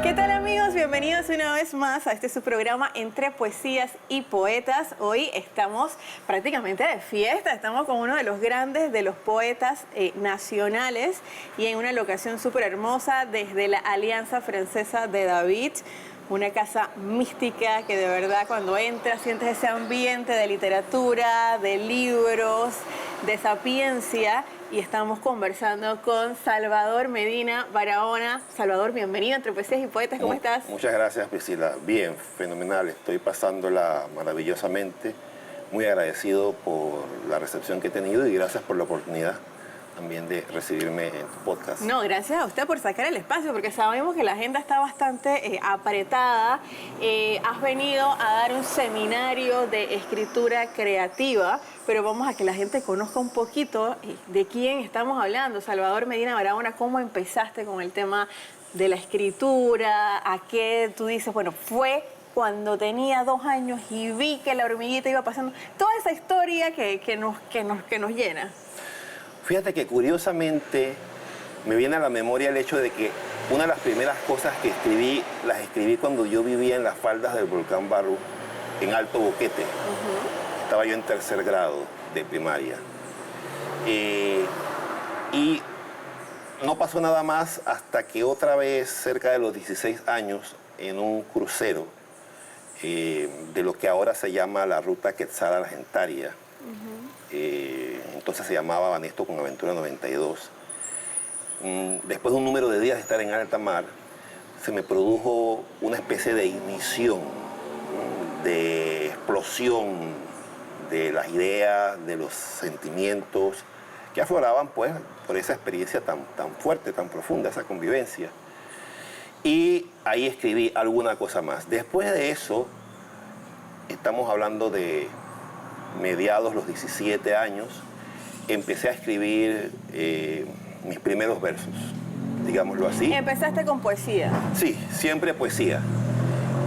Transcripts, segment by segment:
¿Qué tal, amigos? Bienvenidos una vez más a su programa Entre Poesías y Poetas. Hoy estamos prácticamente de fiesta, estamos con uno de los grandes de los poetas nacionales y en una locación súper hermosa desde la Alianza Francesa de David. Una casa mística que de verdad cuando entras sientes ese ambiente de literatura, de libros, de sapiencia. Y estamos conversando con Salvador Medina Barahona. Salvador, bienvenido a Entre Poesías y Poetas. ¿Cómo estás? Muchas gracias, Priscila. Bien, fenomenal. Estoy pasándola maravillosamente. Muy agradecido por la recepción que he tenido y gracias por la oportunidad también de recibirme en tu podcast. No, gracias a usted por sacar el espacio, porque sabemos que la agenda está bastante apretada. Has venido a dar un seminario de escritura creativa, pero vamos a que la gente conozca un poquito de quién estamos hablando. Salvador Medina Barahona, ¿cómo empezaste con el tema de la escritura? ¿A qué tú dices, bueno, fue cuando tenía 2 años y vi que la hormiguita iba pasando? Toda esa historia que nos llena. Fíjate que curiosamente me viene a la memoria el hecho de que una de las primeras cosas que escribí, las escribí cuando yo vivía en las faldas del volcán Barú, en Alto Boquete. Estaba yo en 3er grado de primaria. Y no pasó nada más hasta que otra vez, cerca de los 16 años, en un crucero de lo que ahora se llama la Ruta Quetzal-Argentaria, entonces se llamaba Banesto con Aventura 92. Después de un número de días de estar en alta mar, se me produjo una especie de ignición, de explosión de las ideas, de los sentimientos que afloraban pues por esa experiencia tan fuerte, tan profunda, esa convivencia. Y ahí escribí alguna cosa más. Después de eso, estamos hablando de mediados los 17 años, empecé a escribir mis primeros versos, digámoslo así. ¿Empezaste con poesía? Sí, siempre poesía.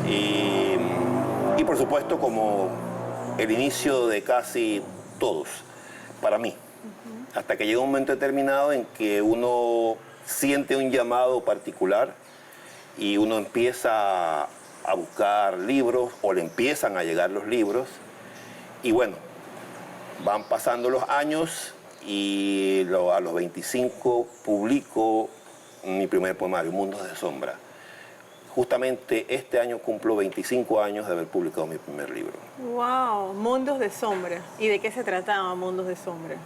Y por supuesto como el inicio de casi todos, para mí. Hasta que llega un momento determinado en que uno siente un llamado particular y uno empieza a buscar libros o le empiezan a llegar los libros. Y bueno, van pasando los años y a los 25 publico mi primer poemario, Mundos de Sombra. Justamente este año cumplo 25 años de haber publicado mi primer libro. ¡Wow! Mundos de Sombra. ¿Y de qué se trataba Mundos de Sombra?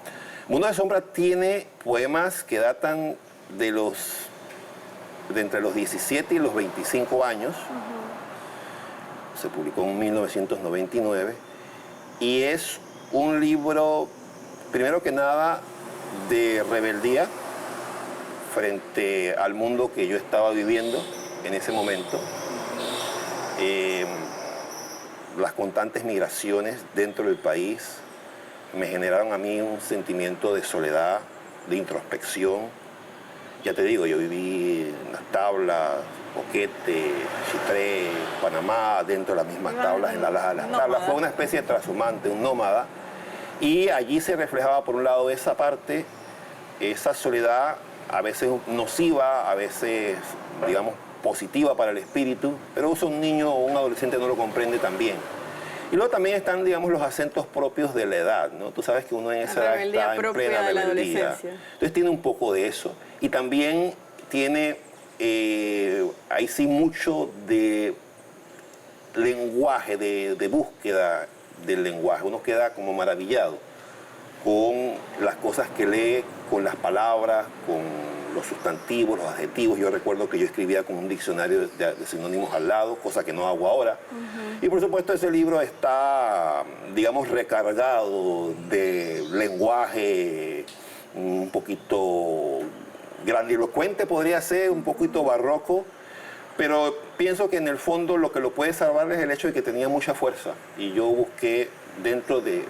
Mundos de Sombra tiene poemas que datan de entre los 17 y los 25 años. Se publicó en 1999. Y es un libro, primero que nada, de rebeldía frente al mundo que yo estaba viviendo en ese momento. Las constantes migraciones dentro del país me generaron a mí un sentimiento de soledad, de introspección. Ya te digo, yo viví en las tablas, Boquete, Chitré, Panamá, dentro de las mismas tablas, en las tablas. Fue una especie de transhumante, un nómada. Y allí se reflejaba, por un lado, esa parte, esa soledad, a veces nociva, a veces, digamos, positiva para el espíritu, pero eso un niño o un adolescente no lo comprende tan bien. Y luego también están, digamos, los acentos propios de la edad, ¿no? Tú sabes que uno en esa edad está en plena rebeldía. Entonces tiene un poco de eso. Y también tiene, ahí sí, mucho de lenguaje, de búsqueda del lenguaje. Uno queda como maravillado con las cosas que lee, con las palabras, con los sustantivos, los adjetivos. Yo recuerdo que yo escribía con un diccionario de sinónimos al lado, cosa que no hago ahora. Y por supuesto ese libro está, digamos, recargado de lenguaje un poquito grandilocuente, podría ser, un poquito barroco, pero pienso que en el fondo lo que lo puede salvar es el hecho de que tenía mucha fuerza. Y yo busqué dentro de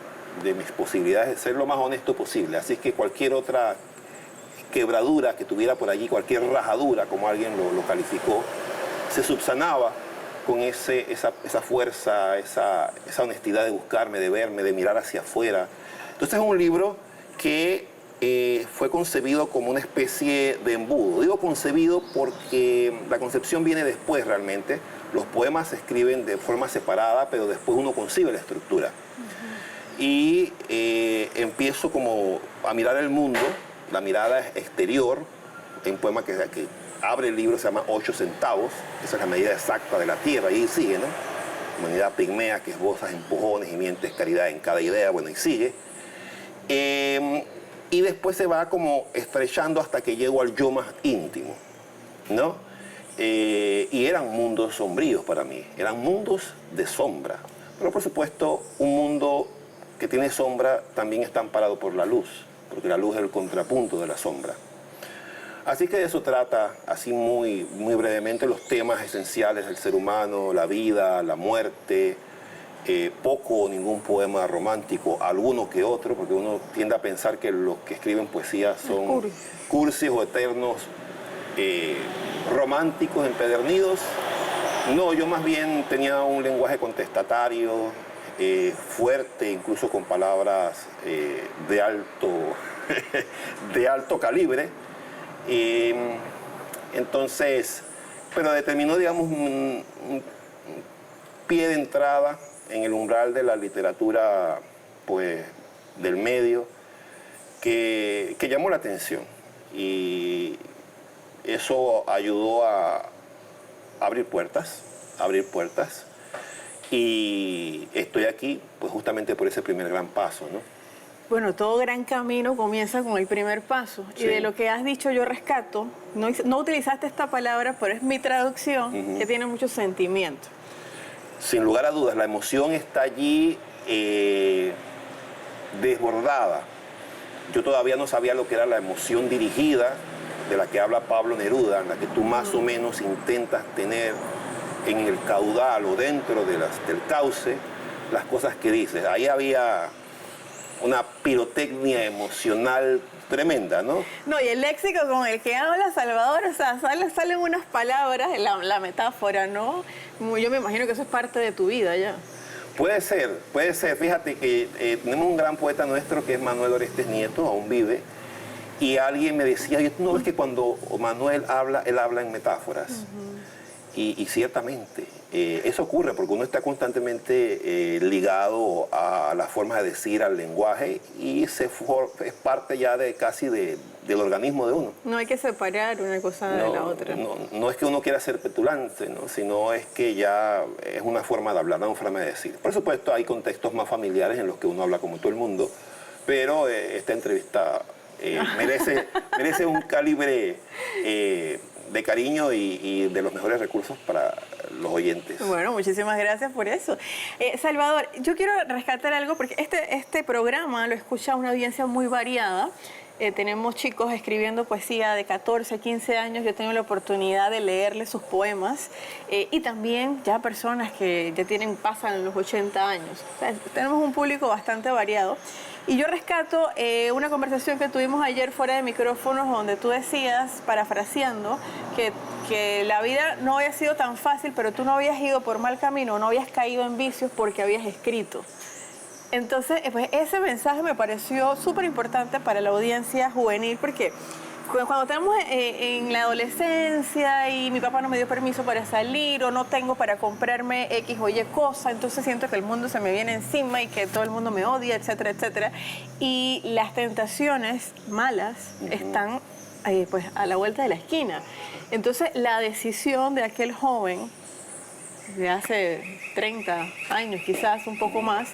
mis posibilidades de ser lo más honesto posible. Así que cualquier otra quebradura que tuviera por allí, cualquier rajadura, como alguien lo calificó, se subsanaba con esa fuerza, esa honestidad de buscarme, de verme, de mirar hacia afuera. Entonces es un libro que fue concebido como una especie de embudo. Digo concebido porque la concepción viene después realmente. Los poemas se escriben de forma separada, pero después uno concibe la estructura. Y empiezo como a mirar el mundo, la mirada exterior. Hay un poema que abre el libro, se llama 8 centavos. Esa es la medida exacta de la tierra, y sigue, ¿no? Humanidad pigmea que esbozas empujones y mientes caridad en cada idea, bueno, y sigue. Y después se va como estrechando hasta que llego al yo más íntimo, ¿no? Y eran mundos sombríos para mí, eran mundos de sombra. Pero por supuesto, un mundo que tiene sombra también está amparado por la luz, porque la luz es el contrapunto de la sombra. Así que de eso trata, así muy brevemente, los temas esenciales del ser humano, la vida, la muerte. Poco o ningún poema romántico, alguno que otro, porque uno tiende a pensar que los que escriben poesía son cursis o eternos románticos, empedernidos. No, yo más bien tenía un lenguaje contestatario, fuerte, incluso con palabras de alto calibre. Entonces, pero determinó, digamos, un pie de entrada en el umbral de la literatura, pues, del medio, que llamó la atención. Y eso ayudó a abrir puertas. Y estoy aquí, pues, justamente por ese primer gran paso, ¿no? Bueno, todo gran camino comienza con el primer paso. Sí. Y de lo que has dicho yo rescato, no utilizaste esta palabra, pero es mi traducción, que tiene mucho sentimiento. Sin lugar a dudas, la emoción está allí desbordada. Yo todavía no sabía lo que era la emoción dirigida, de la que habla Pablo Neruda, en la que tú más o menos intentas tener en el caudal o dentro del cauce las cosas que dices. Ahí había una pirotecnia emocional tremenda, ¿no? No, y el léxico con el que habla Salvador, o sea, salen unas palabras, la metáfora, ¿no? Yo me imagino que eso es parte de tu vida ya. Puede ser. Fíjate que tenemos un gran poeta nuestro que es Manuel Orestes Nieto, aún vive, y alguien me decía, ¿tú no ves que cuando Manuel habla, él habla en metáforas? Y ciertamente, eso ocurre porque uno está constantemente ligado a las formas de decir, al lenguaje, y es parte ya casi del organismo de uno. No hay que separar una cosa de la otra. No es que uno quiera ser petulante, ¿no? Sino es que ya es una forma de hablar, una forma de decir. Por supuesto, hay contextos más familiares en los que uno habla como todo el mundo, pero esta entrevista merece un calibre de cariño y de los mejores recursos para los oyentes. Bueno, muchísimas gracias por eso. Salvador, yo quiero rescatar algo porque este programa lo escucha una audiencia muy variada. Tenemos chicos escribiendo poesía de 14, 15 años. Yo tengo la oportunidad de leerles sus poemas y también ya personas que ya pasan los 80 años. O sea, tenemos un público bastante variado. Y yo rescato una conversación que tuvimos ayer fuera de micrófonos donde tú decías, parafraseando, que la vida no había sido tan fácil, pero tú no habías ido por mal camino, no habías caído en vicios porque habías escrito. Entonces, pues ese mensaje me pareció súper importante para la audiencia juvenil porque cuando estamos en la adolescencia y mi papá no me dio permiso para salir o no tengo para comprarme X o Y cosa, entonces siento que el mundo se me viene encima y que todo el mundo me odia, etcétera, etcétera. Y las tentaciones malas están pues a la vuelta de la esquina. Entonces, la decisión de aquel joven de hace 30 años, quizás un poco más,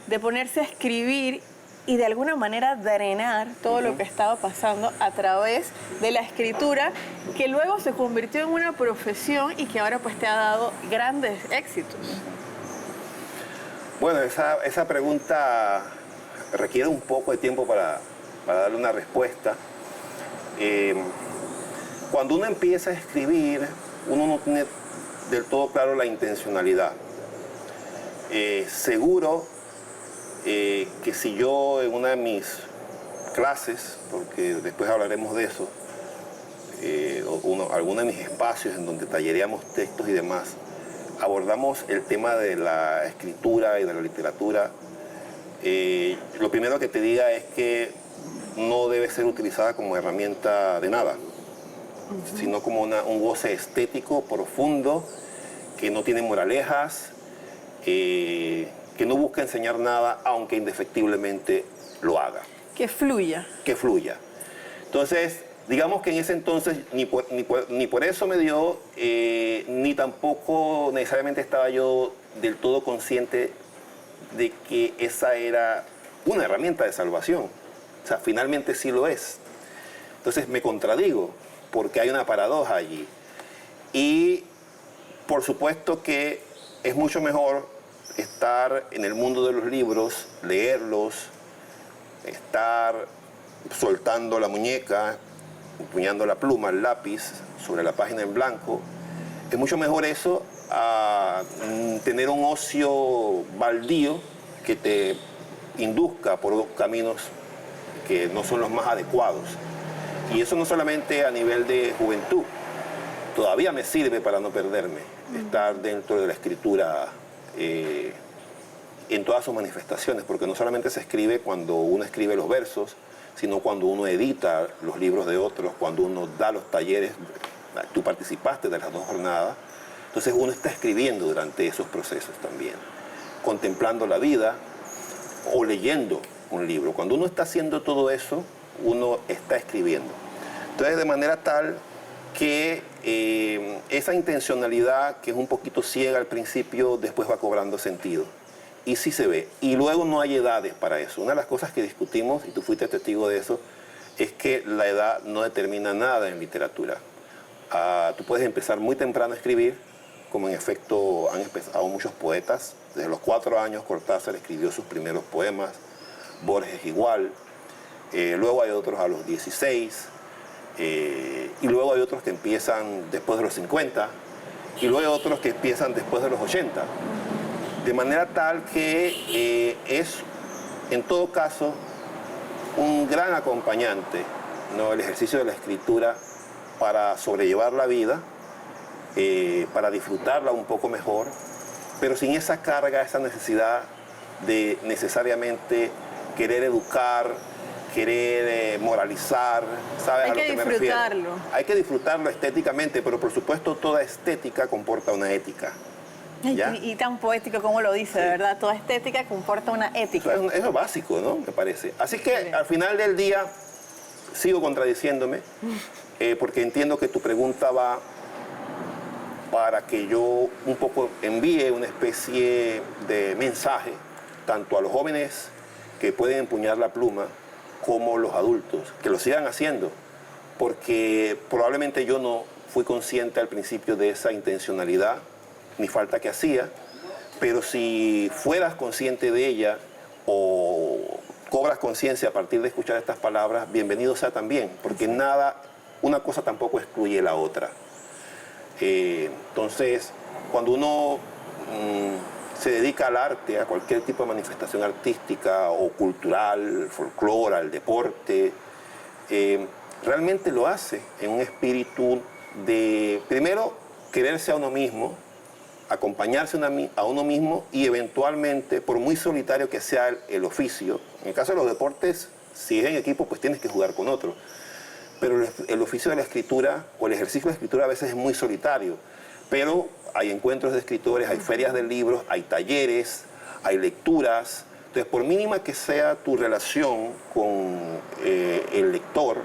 de ponerse a escribir y de alguna manera drenar todo lo que estaba pasando a través de la escritura, que luego se convirtió en una profesión y que ahora pues te ha dado grandes éxitos. Bueno, esa pregunta requiere un poco de tiempo para darle una respuesta. Cuando uno empieza a escribir, uno no tiene del todo claro la intencionalidad. Seguro que si yo en una de mis clases, porque después hablaremos de eso, alguno de mis espacios en donde tallereamos textos y demás, abordamos el tema de la escritura y de la literatura, lo primero que te diga es que no debe ser utilizada como herramienta de nada, sino como un goce estético profundo, que no tiene moralejas, que no busca enseñar nada, aunque indefectiblemente lo haga. Que fluya. Que fluya. Entonces, digamos que en ese entonces ni por eso me dio, ni tampoco necesariamente estaba yo del todo consciente de que esa era una herramienta de salvación. O sea, finalmente sí lo es. Entonces me contradigo, porque hay una paradoja allí. Y por supuesto que es mucho mejor estar en el mundo de los libros, leerlos, estar soltando la muñeca, empuñando la pluma, el lápiz sobre la página en blanco. Es mucho mejor eso a tener un ocio baldío que te induzca por caminos que no son los más adecuados. Y eso no solamente a nivel de juventud, todavía me sirve para no perderme, estar dentro de la escritura en todas sus manifestaciones, porque no solamente se escribe cuando uno escribe los versos, sino cuando uno edita los libros de otros, cuando uno da los talleres. Tú participaste de las 2 jornadas, entonces uno está escribiendo durante esos procesos también, contemplando la vida o leyendo un libro. Cuando uno está haciendo todo eso, uno está escribiendo. Entonces, de manera tal que esa intencionalidad, que es un poquito ciega al principio, después va cobrando sentido. Y sí se ve. Y luego no hay edades para eso. Una de las cosas que discutimos, y tú fuiste testigo de eso, es que la edad no determina nada en literatura. Tú puedes empezar muy temprano a escribir, como en efecto han empezado muchos poetas. Desde los 4 años Cortázar escribió sus primeros poemas, Borges igual. Luego hay otros a los 16, y luego hay otros que empiezan después de los 50, y luego hay otros que empiezan después de los 80. De manera tal que es, en todo caso, un gran acompañante, ¿no?, el ejercicio de la escritura para sobrellevar la vida, para disfrutarla un poco mejor, pero sin esa carga, esa necesidad de necesariamente querer educar, querer moralizar, ¿sabes a lo que me refiero? Hay que disfrutarlo. Hay que disfrutarlo estéticamente, pero por supuesto toda estética comporta una ética. Y tan poético como lo dice, sí. ¿Verdad? Toda estética comporta una ética. Eso es básico, ¿no? Me parece. Así que al final del día sigo contradiciéndome, porque entiendo que tu pregunta va para que yo un poco envíe una especie de mensaje tanto a los jóvenes que pueden empuñar la pluma como los adultos, que lo sigan haciendo, porque probablemente yo no fui consciente al principio de esa intencionalidad ni falta que hacía, pero si fueras consciente de ella o cobras conciencia a partir de escuchar estas palabras, bienvenido sea también, porque nada, una cosa tampoco excluye la otra. Entonces, cuando uno se dedica al arte, a cualquier tipo de manifestación artística o cultural, folclore, al deporte, realmente lo hace en un espíritu de, primero, quererse a uno mismo, acompañarse a uno mismo y eventualmente, por muy solitario que sea el oficio, en el caso de los deportes, si es en equipo, pues tienes que jugar con otro. Pero el oficio de la escritura o el ejercicio de la escritura a veces es muy solitario. Pero hay encuentros de escritores, hay ferias de libros, hay talleres, hay lecturas. Entonces, por mínima que sea tu relación con el lector,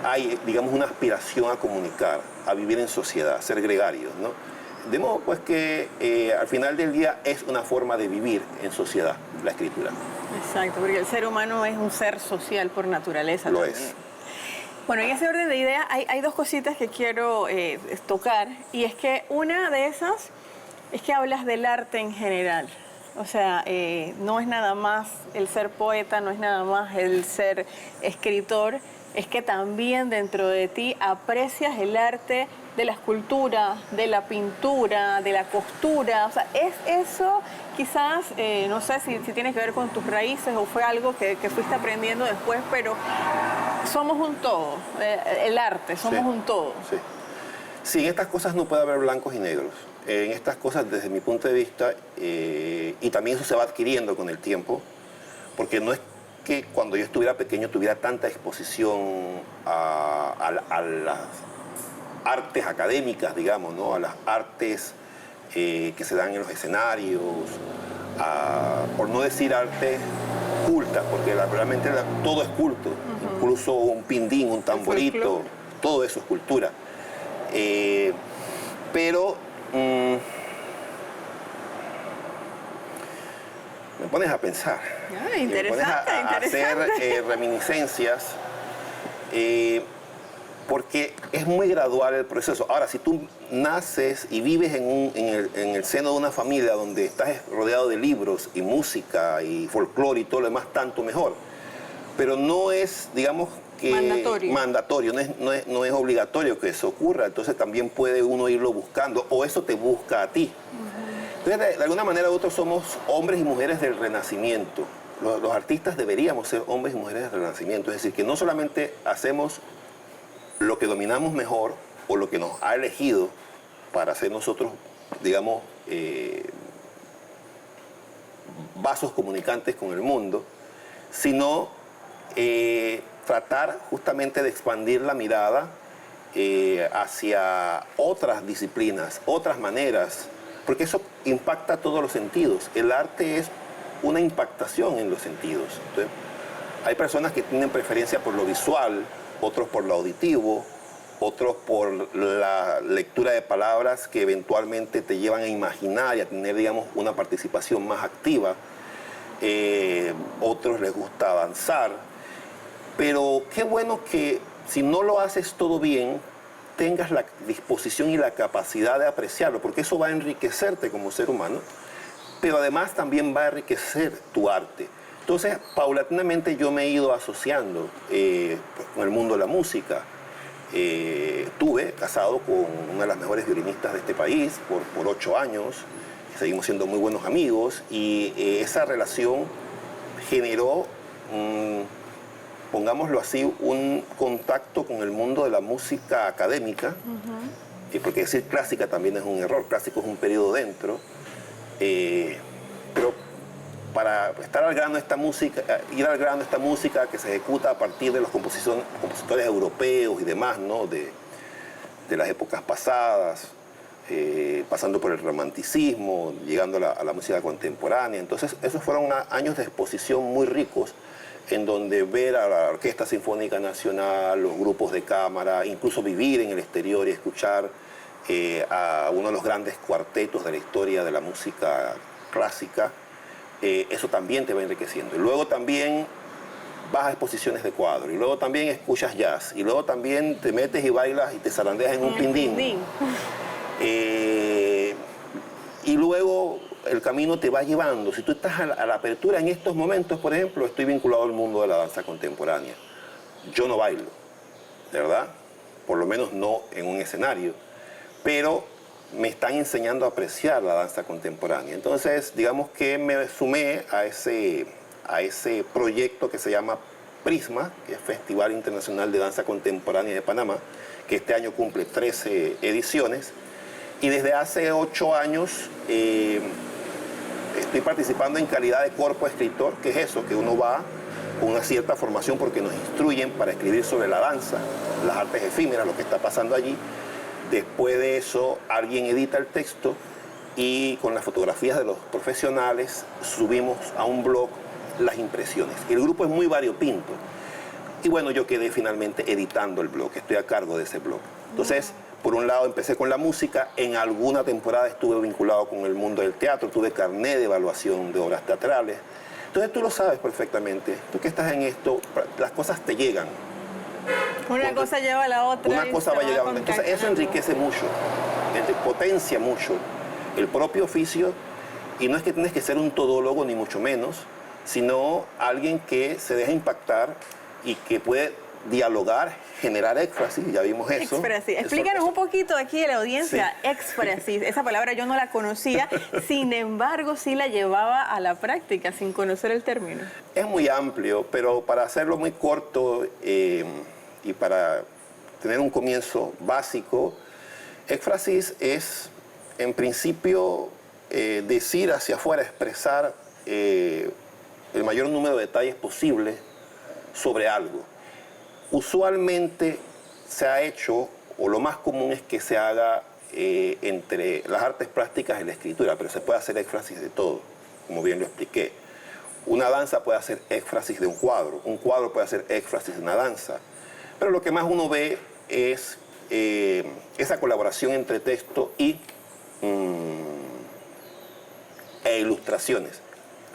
hay, digamos, una aspiración a comunicar, a vivir en sociedad, a ser gregarios, ¿no? De modo pues que al final del día es una forma de vivir en sociedad, la escritura. Exacto, porque el ser humano es un ser social por naturaleza. Lo también. es. Bueno, en ese orden de ideas hay 2 cositas que quiero tocar, y es que una de esas es que hablas del arte en general. O sea, no es nada más el ser poeta, no es nada más el ser escritor, es que también dentro de ti aprecias el arte de la escultura, de la pintura, de la costura. O sea, es eso quizás, no sé si tiene que ver con tus raíces o fue algo que fuiste aprendiendo después, pero somos un todo, el arte, somos un todo. Sí. Sí, en estas cosas no puede haber blancos y negros. En estas cosas, desde mi punto de vista, y también eso se va adquiriendo con el tiempo, porque no es que cuando yo estuviera pequeño tuviera tanta exposición a las artes académicas, digamos, ¿no? A las artes que se dan en los escenarios, por no decir artes cultas, porque realmente todo es culto, incluso un pindín, un tamborito, todo eso es cultura. Pero me pones a pensar, interesante, me pones a hacer reminiscencias, porque es muy gradual el proceso. Ahora, si tú naces y vives en el seno de una familia donde estás rodeado de libros y música y folclore y todo lo demás, tanto mejor. Pero no es, digamos, que mandatorio, no es obligatorio que eso ocurra. Entonces también puede uno irlo buscando, o eso te busca a ti. Entonces, de alguna manera, nosotros somos hombres y mujeres del Renacimiento. Los artistas deberíamos ser hombres y mujeres del Renacimiento. Es decir, que no solamente hacemos lo que dominamos mejor o lo que nos ha elegido para ser nosotros, digamos, vasos comunicantes con el mundo, sino tratar justamente de expandir la mirada hacia otras disciplinas, otras maneras, porque eso impacta todos los sentidos. El arte es una impactación en los sentidos. Entonces, hay personas que tienen preferencia por lo visual, otros por lo auditivo, otros por la lectura de palabras que eventualmente te llevan a imaginar y a tener, digamos, una participación más activa. Otros les gusta danzar. Pero qué bueno que si no lo haces todo bien, tengas la disposición y la capacidad de apreciarlo, porque eso va a enriquecerte como ser humano, pero además también va a enriquecer tu arte. Entonces, paulatinamente yo me he ido asociando con el mundo de la música. Estuve casado con una de las mejores violinistas de este país por 8 años, seguimos siendo muy buenos amigos, y esa relación generó, pongámoslo así, un contacto con el mundo de la música académica, porque decir clásica también es un error, clásico es un periodo dentro, pero para estar al grano de esta música, ir al grano de esta música que se ejecuta a partir de los compositores europeos y demás, ¿no? de las épocas pasadas, pasando por el romanticismo, llegando a la música contemporánea. Entonces, esos fueron años de exposición muy ricos, en donde ver a la Orquesta Sinfónica Nacional, los grupos de cámara, incluso vivir en el exterior y escuchar a uno de los grandes cuartetos de la historia de la música clásica, eso también te va enriqueciendo. Y luego también vas a exposiciones de cuadro, y luego también escuchas jazz, y luego también te metes y bailas y te zarandeas en un pindín. Y luego el camino te va llevando. Si tú estás a la apertura en estos momentos, por ejemplo, estoy vinculado al mundo de la danza contemporánea. Yo no bailo, de verdad, por lo menos no en un escenario, pero me están enseñando a apreciar la danza contemporánea. Entonces, digamos que me sumé a ese proyecto que se llama Prisma, que es Festival Internacional de Danza Contemporánea de Panamá, que este año cumple 13 ediciones. Y desde hace 8 años estoy participando en calidad de cuerpo escritor, que es eso, que uno va con una cierta formación porque nos instruyen para escribir sobre la danza, las artes efímeras, lo que está pasando allí. Después de eso, alguien edita el texto y con las fotografías de los profesionales subimos a un blog las impresiones. El grupo es muy variopinto. Y bueno, yo quedé finalmente editando el blog, estoy a cargo de ese blog. Entonces, por un lado empecé con la música, en alguna temporada estuve vinculado con el mundo del teatro, tuve carné de evaluación de obras teatrales. Entonces tú lo sabes perfectamente, tú que estás en esto, las cosas te llegan. Una cosa lleva a la otra. Una cosa va llegando. Entonces eso enriquece mucho, potencia mucho el propio oficio, y no es que tienes que ser un todólogo ni mucho menos, sino alguien que se deja impactar y que puede dialogar, generar éxfrasis, ya vimos eso. Éxfrasis. Explícanos un poquito aquí a la audiencia, sí. Éxfrasis. Esa palabra yo no la conocía, sin embargo sí la llevaba a la práctica sin conocer el término. Es muy amplio, pero para hacerlo muy corto y para tener un comienzo básico, éxfrasis es, en principio, decir hacia afuera, expresar el mayor número de detalles posible sobre algo. Usualmente se ha hecho, o lo más común es que se haga entre las artes plásticas y la escritura, pero se puede hacer éfrasis de todo, como bien lo expliqué. Una danza puede hacer éfrasis de un cuadro puede hacer éfrasis de una danza, pero lo que más uno ve es esa colaboración entre texto e ilustraciones.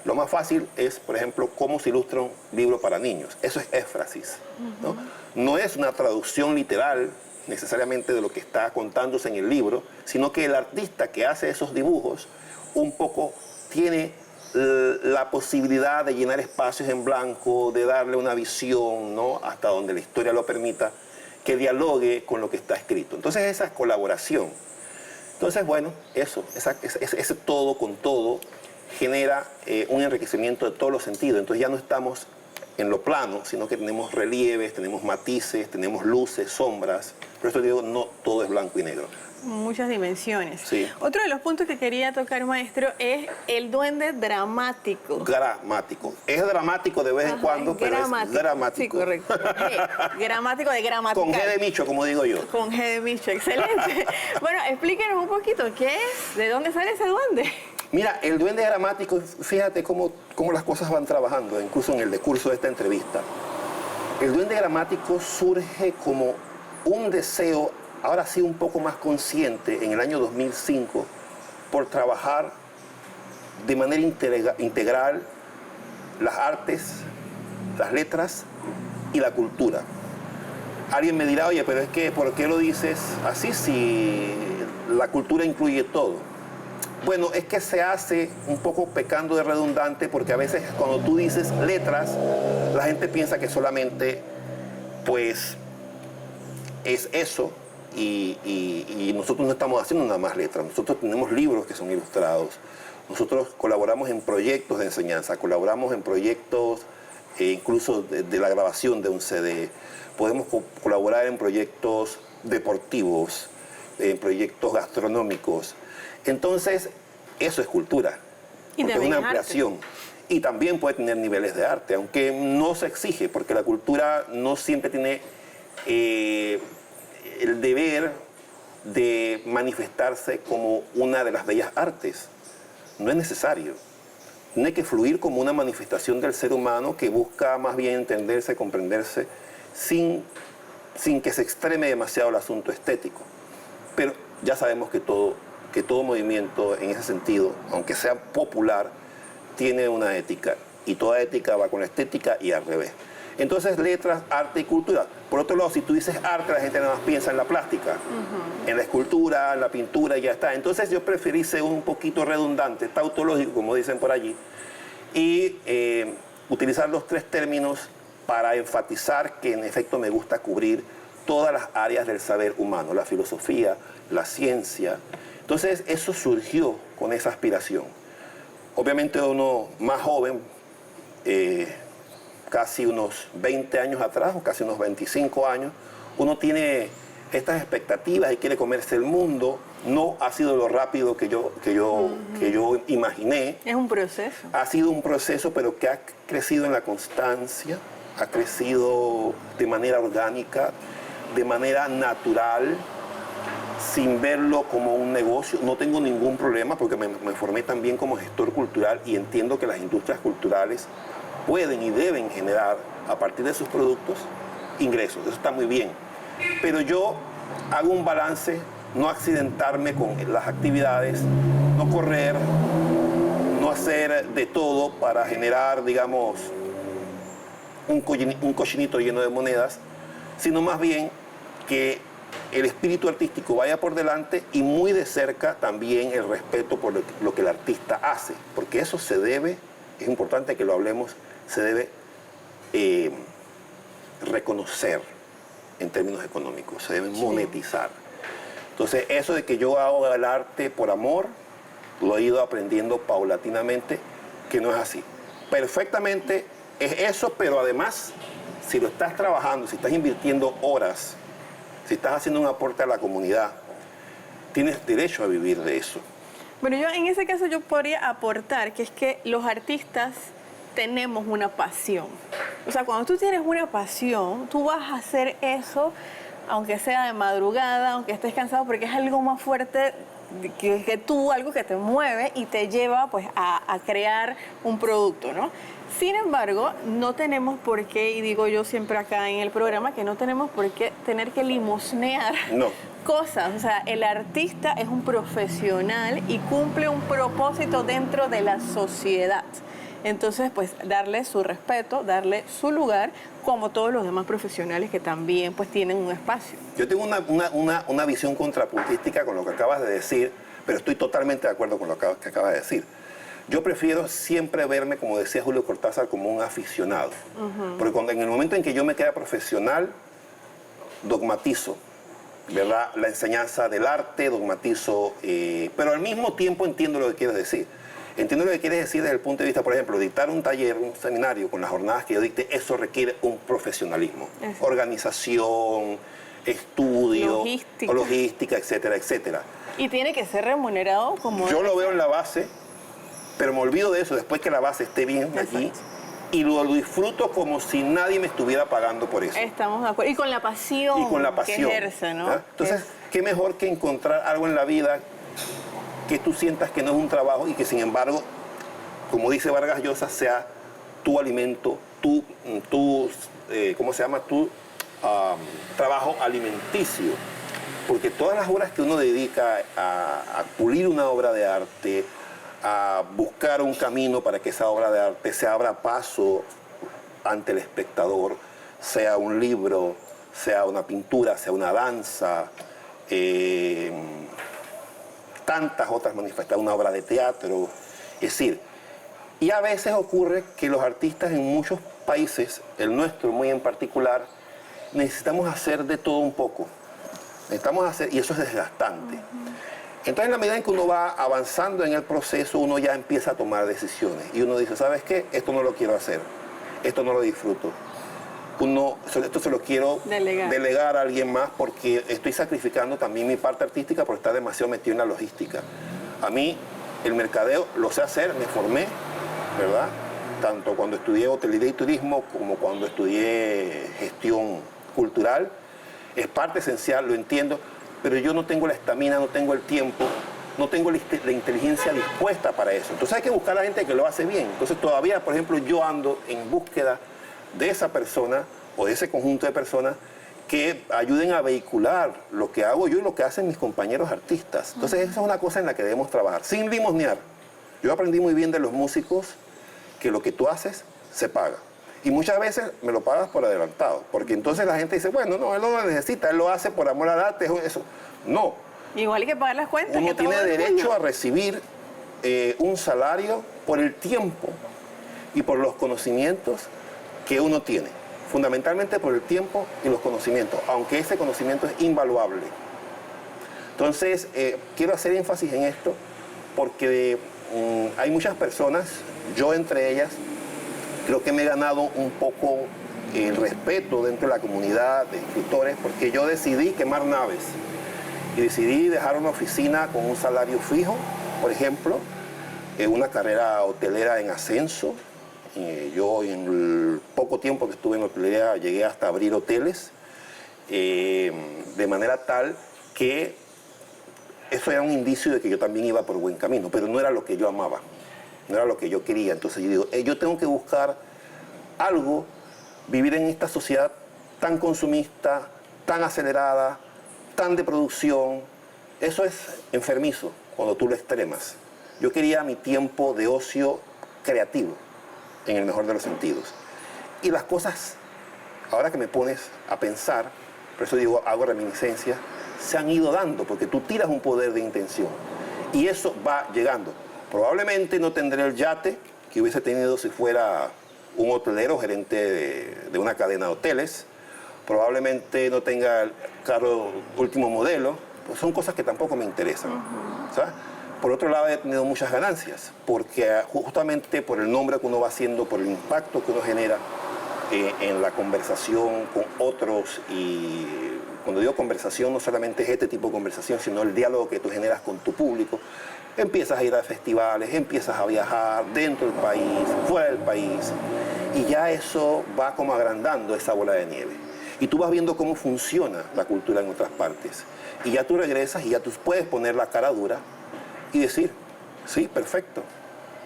Lo más fácil es, por ejemplo, cómo se ilustra un libro para niños. Eso es éfrasis, ¿no? No es una traducción literal necesariamente de lo que está contándose en el libro, sino que el artista que hace esos dibujos un poco tiene la posibilidad de llenar espacios en blanco, de darle una visión, ¿no?, hasta donde la historia lo permita, que dialogue con lo que está escrito. Entonces esa es colaboración. Entonces, bueno, ese todo con todo genera un enriquecimiento de todos los sentidos. Entonces ya no estamos en lo plano, sino que tenemos relieves, tenemos matices, tenemos luces, sombras. Por eso digo, no todo es blanco y negro. Muchas dimensiones. Sí. Otro de los puntos que quería tocar, maestro, es el duende dramático. Dramático. Es dramático de vez en cuando, pero es dramático. Sí, correcto. Gramático de gramatical. Con G de Micho, como digo yo. Con G de Micho, excelente. Bueno, explíquenos un poquito, ¿qué es? ¿De dónde sale ese duende? Mira, el duende dramático, fíjate cómo las cosas van trabajando, incluso en el decurso de esta entrevista. El duende dramático surge como un deseo, ahora sí un poco más consciente, en el año 2005, por trabajar de manera integral las artes, las letras y la cultura. Alguien me dirá, oye, pero es que, ¿por qué lo dices así si la cultura incluye todo? Bueno, es que se hace un poco pecando de redundante, porque a veces cuando tú dices letras, la gente piensa que solamente, pues, es eso, y nosotros no estamos haciendo nada más letras. Nosotros tenemos libros que son ilustrados. Nosotros colaboramos en proyectos de enseñanza, colaboramos en proyectos incluso de la grabación de un CD. Podemos colaborar en proyectos deportivos, en proyectos gastronómicos. Entonces, eso es cultura, porque es una ampliación. Y también puede tener niveles de arte, aunque no se exige, porque la cultura no siempre tiene el deber de manifestarse como una de las bellas artes. No es necesario. Tiene que fluir como una manifestación del ser humano que busca más bien entenderse, comprenderse, sin que se extreme demasiado el asunto estético. Pero ya sabemos que todo movimiento en ese sentido, aunque sea popular, tiene una ética, y toda ética va con la estética y al revés. Entonces, letras, arte y cultura. Por otro lado, si tú dices arte, la gente nada más piensa en la plástica, en la escultura, en la pintura y ya está. Entonces yo preferí ser un poquito redundante, tautológico, como dicen por allí, y utilizar los tres términos para enfatizar que en efecto me gusta cubrir todas las áreas del saber humano, la filosofía, la ciencia. Entonces eso surgió con esa aspiración. Obviamente uno más joven, casi unos 20 años atrás, o casi unos 25 años, uno tiene estas expectativas y quiere comerse el mundo. No ha sido lo rápido que yo imaginé. Es un proceso. Ha sido un proceso, pero que ha crecido en la constancia, ha crecido de manera orgánica, de manera natural, sin verlo como un negocio. No tengo ningún problema porque me formé también como gestor cultural y entiendo que las industrias culturales pueden y deben generar, a partir de sus productos, ingresos. Eso está muy bien. Pero yo hago un balance, no accidentarme con las actividades, no correr, no hacer de todo para generar, digamos, un cochinito lleno de monedas, sino más bien que el espíritu artístico vaya por delante y muy de cerca también el respeto por lo que el artista hace, porque eso se debe, es importante que lo hablemos, se debe reconocer en términos económicos, se debe monetizar. Entonces, eso de que yo hago el arte por amor, lo he ido aprendiendo paulatinamente, que no es así. Perfectamente es eso, pero además, si lo estás trabajando, si estás invirtiendo horas, si estás haciendo un aporte a la comunidad, tienes derecho a vivir de eso. Bueno, yo en ese caso yo podría aportar que es que los artistas tenemos una pasión. O sea, cuando tú tienes una pasión, tú vas a hacer eso, aunque sea de madrugada, aunque estés cansado, porque es algo más fuerte que tú, algo que te mueve y te lleva pues a crear un producto, ¿no? Sin embargo, no tenemos por qué, y digo yo siempre acá en el programa, que no tenemos por qué tener que limosnear cosas. O sea, el artista es un profesional y cumple un propósito dentro de la sociedad. Entonces, pues, darle su respeto, darle su lugar, como todos los demás profesionales que también, pues, tienen un espacio. Yo tengo una visión contrapuntística con lo que acabas de decir, pero estoy totalmente de acuerdo con lo que acabas de decir. Yo prefiero siempre verme, como decía Julio Cortázar, como un aficionado. Porque en el momento en que yo me queda profesional, dogmatizo, ¿verdad? La enseñanza del arte, dogmatizo, pero al mismo tiempo entiendo lo que quieres decir. Entiendo lo que quieres decir desde el punto de vista, por ejemplo, dictar un taller, un seminario con las jornadas que yo dicte, eso requiere un profesionalismo. Organización, estudio, logística, etcétera, etcétera. Y tiene que ser remunerado como... Yo lo veo en la base, pero me olvido de eso después que la base esté bien allí y lo disfruto como si nadie me estuviera pagando por eso. Estamos de acuerdo. Y con la pasión, que ejerce, ¿no? Entonces, qué mejor que encontrar algo en la vida que tú sientas que no es un trabajo y que sin embargo, como dice Vargas Llosa, sea tu alimento, tu ¿cómo se llama? Tu trabajo alimenticio. Porque todas las horas que uno dedica a pulir una obra de arte, a buscar un camino para que esa obra de arte se abra paso ante el espectador, sea un libro, sea una pintura, sea una danza, tantas otras manifestaciones, una obra de teatro. Es decir, y a veces ocurre que los artistas en muchos países, el nuestro muy en particular, necesitamos hacer de todo un poco. Necesitamos hacer, y eso es desgastante. Entonces, en la medida en que uno va avanzando en el proceso, uno ya empieza a tomar decisiones. Y uno dice, ¿sabes qué? Esto no lo quiero hacer. Esto no lo disfruto. Esto se lo quiero delegar a alguien más porque estoy sacrificando también mi parte artística por estar demasiado metido en la logística. A mí, el mercadeo lo sé hacer, me formé, ¿verdad? Tanto cuando estudié hotelería y turismo como cuando estudié gestión cultural. Es parte esencial, lo entiendo, pero yo no tengo la estamina, no tengo el tiempo, no tengo la inteligencia dispuesta para eso. Entonces hay que buscar a la gente que lo hace bien. Entonces todavía, por ejemplo, yo ando en búsqueda de esa persona o de ese conjunto de personas que ayuden a vehicular lo que hago yo y lo que hacen mis compañeros artistas. Entonces esa es una cosa en la que debemos trabajar, sin limosnear. Yo aprendí muy bien de los músicos que lo que tú haces se paga. Y muchas veces me lo pagas por adelantado, porque entonces la gente dice, bueno, no, él no lo necesita, él lo hace por amor al arte, eso. No. Igual hay que pagar las cuentas. Uno tiene derecho a recibir un salario por el tiempo y por los conocimientos que uno tiene. Fundamentalmente por el tiempo y los conocimientos, aunque ese conocimiento es invaluable. Entonces, quiero hacer énfasis en esto porque hay muchas personas, yo entre ellas, creo que me he ganado un poco el respeto dentro de la comunidad de escritores porque yo decidí quemar naves y decidí dejar una oficina con un salario fijo, por ejemplo, una carrera hotelera en ascenso. Yo en el poco tiempo que estuve en hotelería llegué hasta abrir hoteles, de manera tal que eso era un indicio de que yo también iba por buen camino, pero no era lo que yo amaba. No era lo que yo quería. Entonces yo digo, yo tengo que buscar algo, vivir en esta sociedad tan consumista, tan acelerada, tan de producción. Eso es enfermizo cuando tú lo extremas. Yo quería mi tiempo de ocio creativo, en el mejor de los sentidos. Y las cosas, ahora que me pones a pensar, por eso digo, hago reminiscencias, se han ido dando, porque tú tiras un poder de intención. Y eso va llegando. Probablemente no tendré el yate que hubiese tenido si fuera un hotelero, gerente de una cadena de hoteles. Probablemente no tenga el carro último modelo. Pues son cosas que tampoco me interesan. ¿Sabes? Por otro lado, he tenido muchas ganancias, porque justamente por el nombre que uno va haciendo, por el impacto que uno genera en la conversación con otros y Cuando digo conversación, no solamente es este tipo de conversación, sino el diálogo que tú generas con tu público. Empiezas a ir a festivales, empiezas a viajar dentro del país, fuera del país, y ya eso va como agrandando esa bola de nieve. Y tú vas viendo cómo funciona la cultura en otras partes. Y ya tú regresas y ya tú puedes poner la cara dura y decir, sí, perfecto.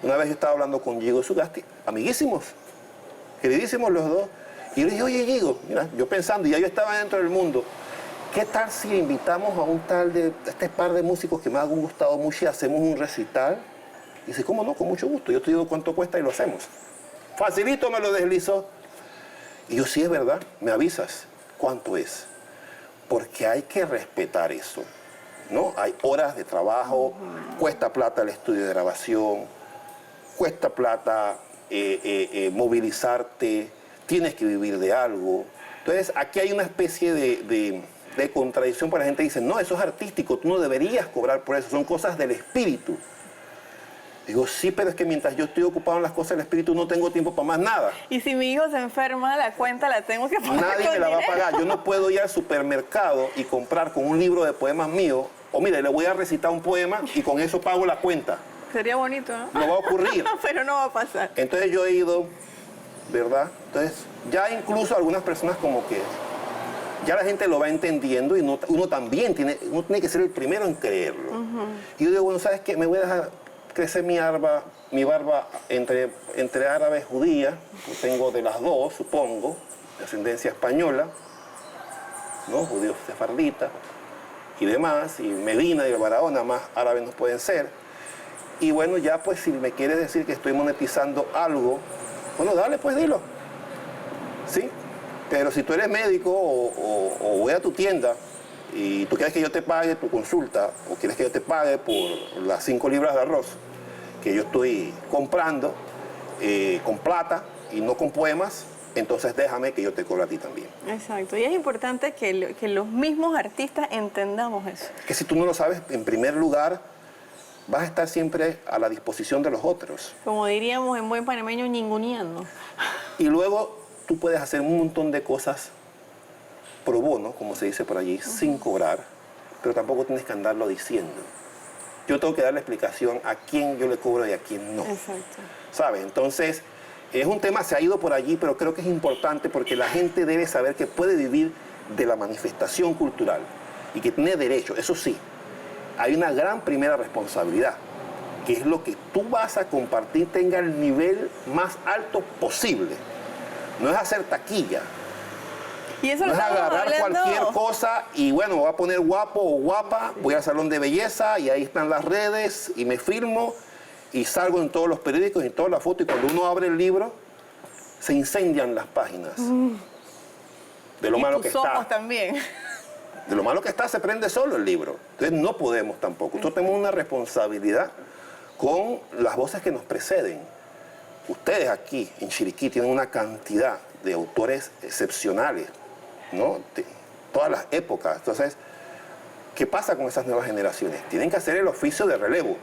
Una vez yo estaba hablando con Gigo Sugasti, amiguísimos, queridísimos los dos, y yo le dije, oye Gigo, mira, yo pensando, y ya yo estaba dentro del mundo, ¿qué tal si invitamos a un tal de este par de músicos que me han gustado mucho y hacemos un recital? Y dice, ¿cómo no? Con mucho gusto. Yo te digo cuánto cuesta y lo hacemos. Facilito me lo deslizó. Y yo, sí, es verdad, me avisas cuánto es. Porque hay que respetar eso, ¿no? Hay horas de trabajo, cuesta plata el estudio de grabación, cuesta plata movilizarte, tienes que vivir de algo. Entonces, aquí hay una especie de contradicción, para la gente que dice, no, eso es artístico, tú no deberías cobrar por eso, son cosas del espíritu. Digo, sí, pero es que mientras yo estoy ocupado en las cosas del espíritu no tengo tiempo para más nada. Y si mi hijo se enferma, la cuenta la tengo que pagar. Nadie me la va a pagar. Yo no puedo ir al supermercado y comprar con un libro de poemas míos, o mire, le voy a recitar un poema y con eso pago la cuenta. Sería bonito, ¿no? No va a ocurrir. Pero no va a pasar. Entonces yo he ido, ¿verdad? Entonces ya incluso algunas personas como que ya la gente lo va entendiendo y uno también tiene que ser el primero en creerlo. Y yo digo, bueno, ¿sabes qué? Me voy a dejar crecer mi barba entre árabe y judía. Yo tengo de las dos, supongo, de ascendencia española, ¿no? Judíos sefarditas y demás, y Medina y Barahona, más árabes no pueden ser. Y bueno, ya pues si me quieres decir que estoy monetizando algo, bueno, dale, pues dilo. ¿Sí? Pero si tú eres médico o voy a tu tienda y tú quieres que yo te pague tu consulta o quieres que yo te pague por las 5 libras de arroz que yo estoy comprando con plata y no con poemas, entonces déjame que yo te cobre a ti también. Exacto. Y es importante que los mismos artistas entendamos eso. Que si tú no lo sabes, en primer lugar, vas a estar siempre a la disposición de los otros. Como diríamos en buen panameño, ninguneando. Y luego tú puedes hacer un montón de cosas pro bono, como se dice por allí, sin cobrar, pero tampoco tienes que andarlo diciendo. Yo tengo que darle explicación a quién yo le cobro y a quién no. Exacto. ¿Sabes? Entonces, es un tema, se ha ido por allí, pero creo que es importante porque la gente debe saber que puede vivir de la manifestación cultural y que tiene derecho. Eso sí, hay una gran primera responsabilidad, que es lo que tú vas a compartir tenga el nivel más alto posible. No es hacer taquilla. Y eso No es agarrar hablando... cualquier cosa y bueno, voy a poner guapo o guapa, voy al salón de belleza y ahí están las redes y me filmo y salgo en todos los periódicos y en todas las fotos y cuando uno abre el libro se incendian las páginas. De lo malo que está. Ojos también. De lo malo que está se prende solo el libro. Entonces no podemos tampoco. Nosotros tenemos una responsabilidad con las voces que nos preceden. Ustedes aquí en Chiriquí tienen una cantidad de autores excepcionales, ¿no? De todas las épocas. Entonces, ¿qué pasa con esas nuevas generaciones? Tienen que hacer el oficio de relevo.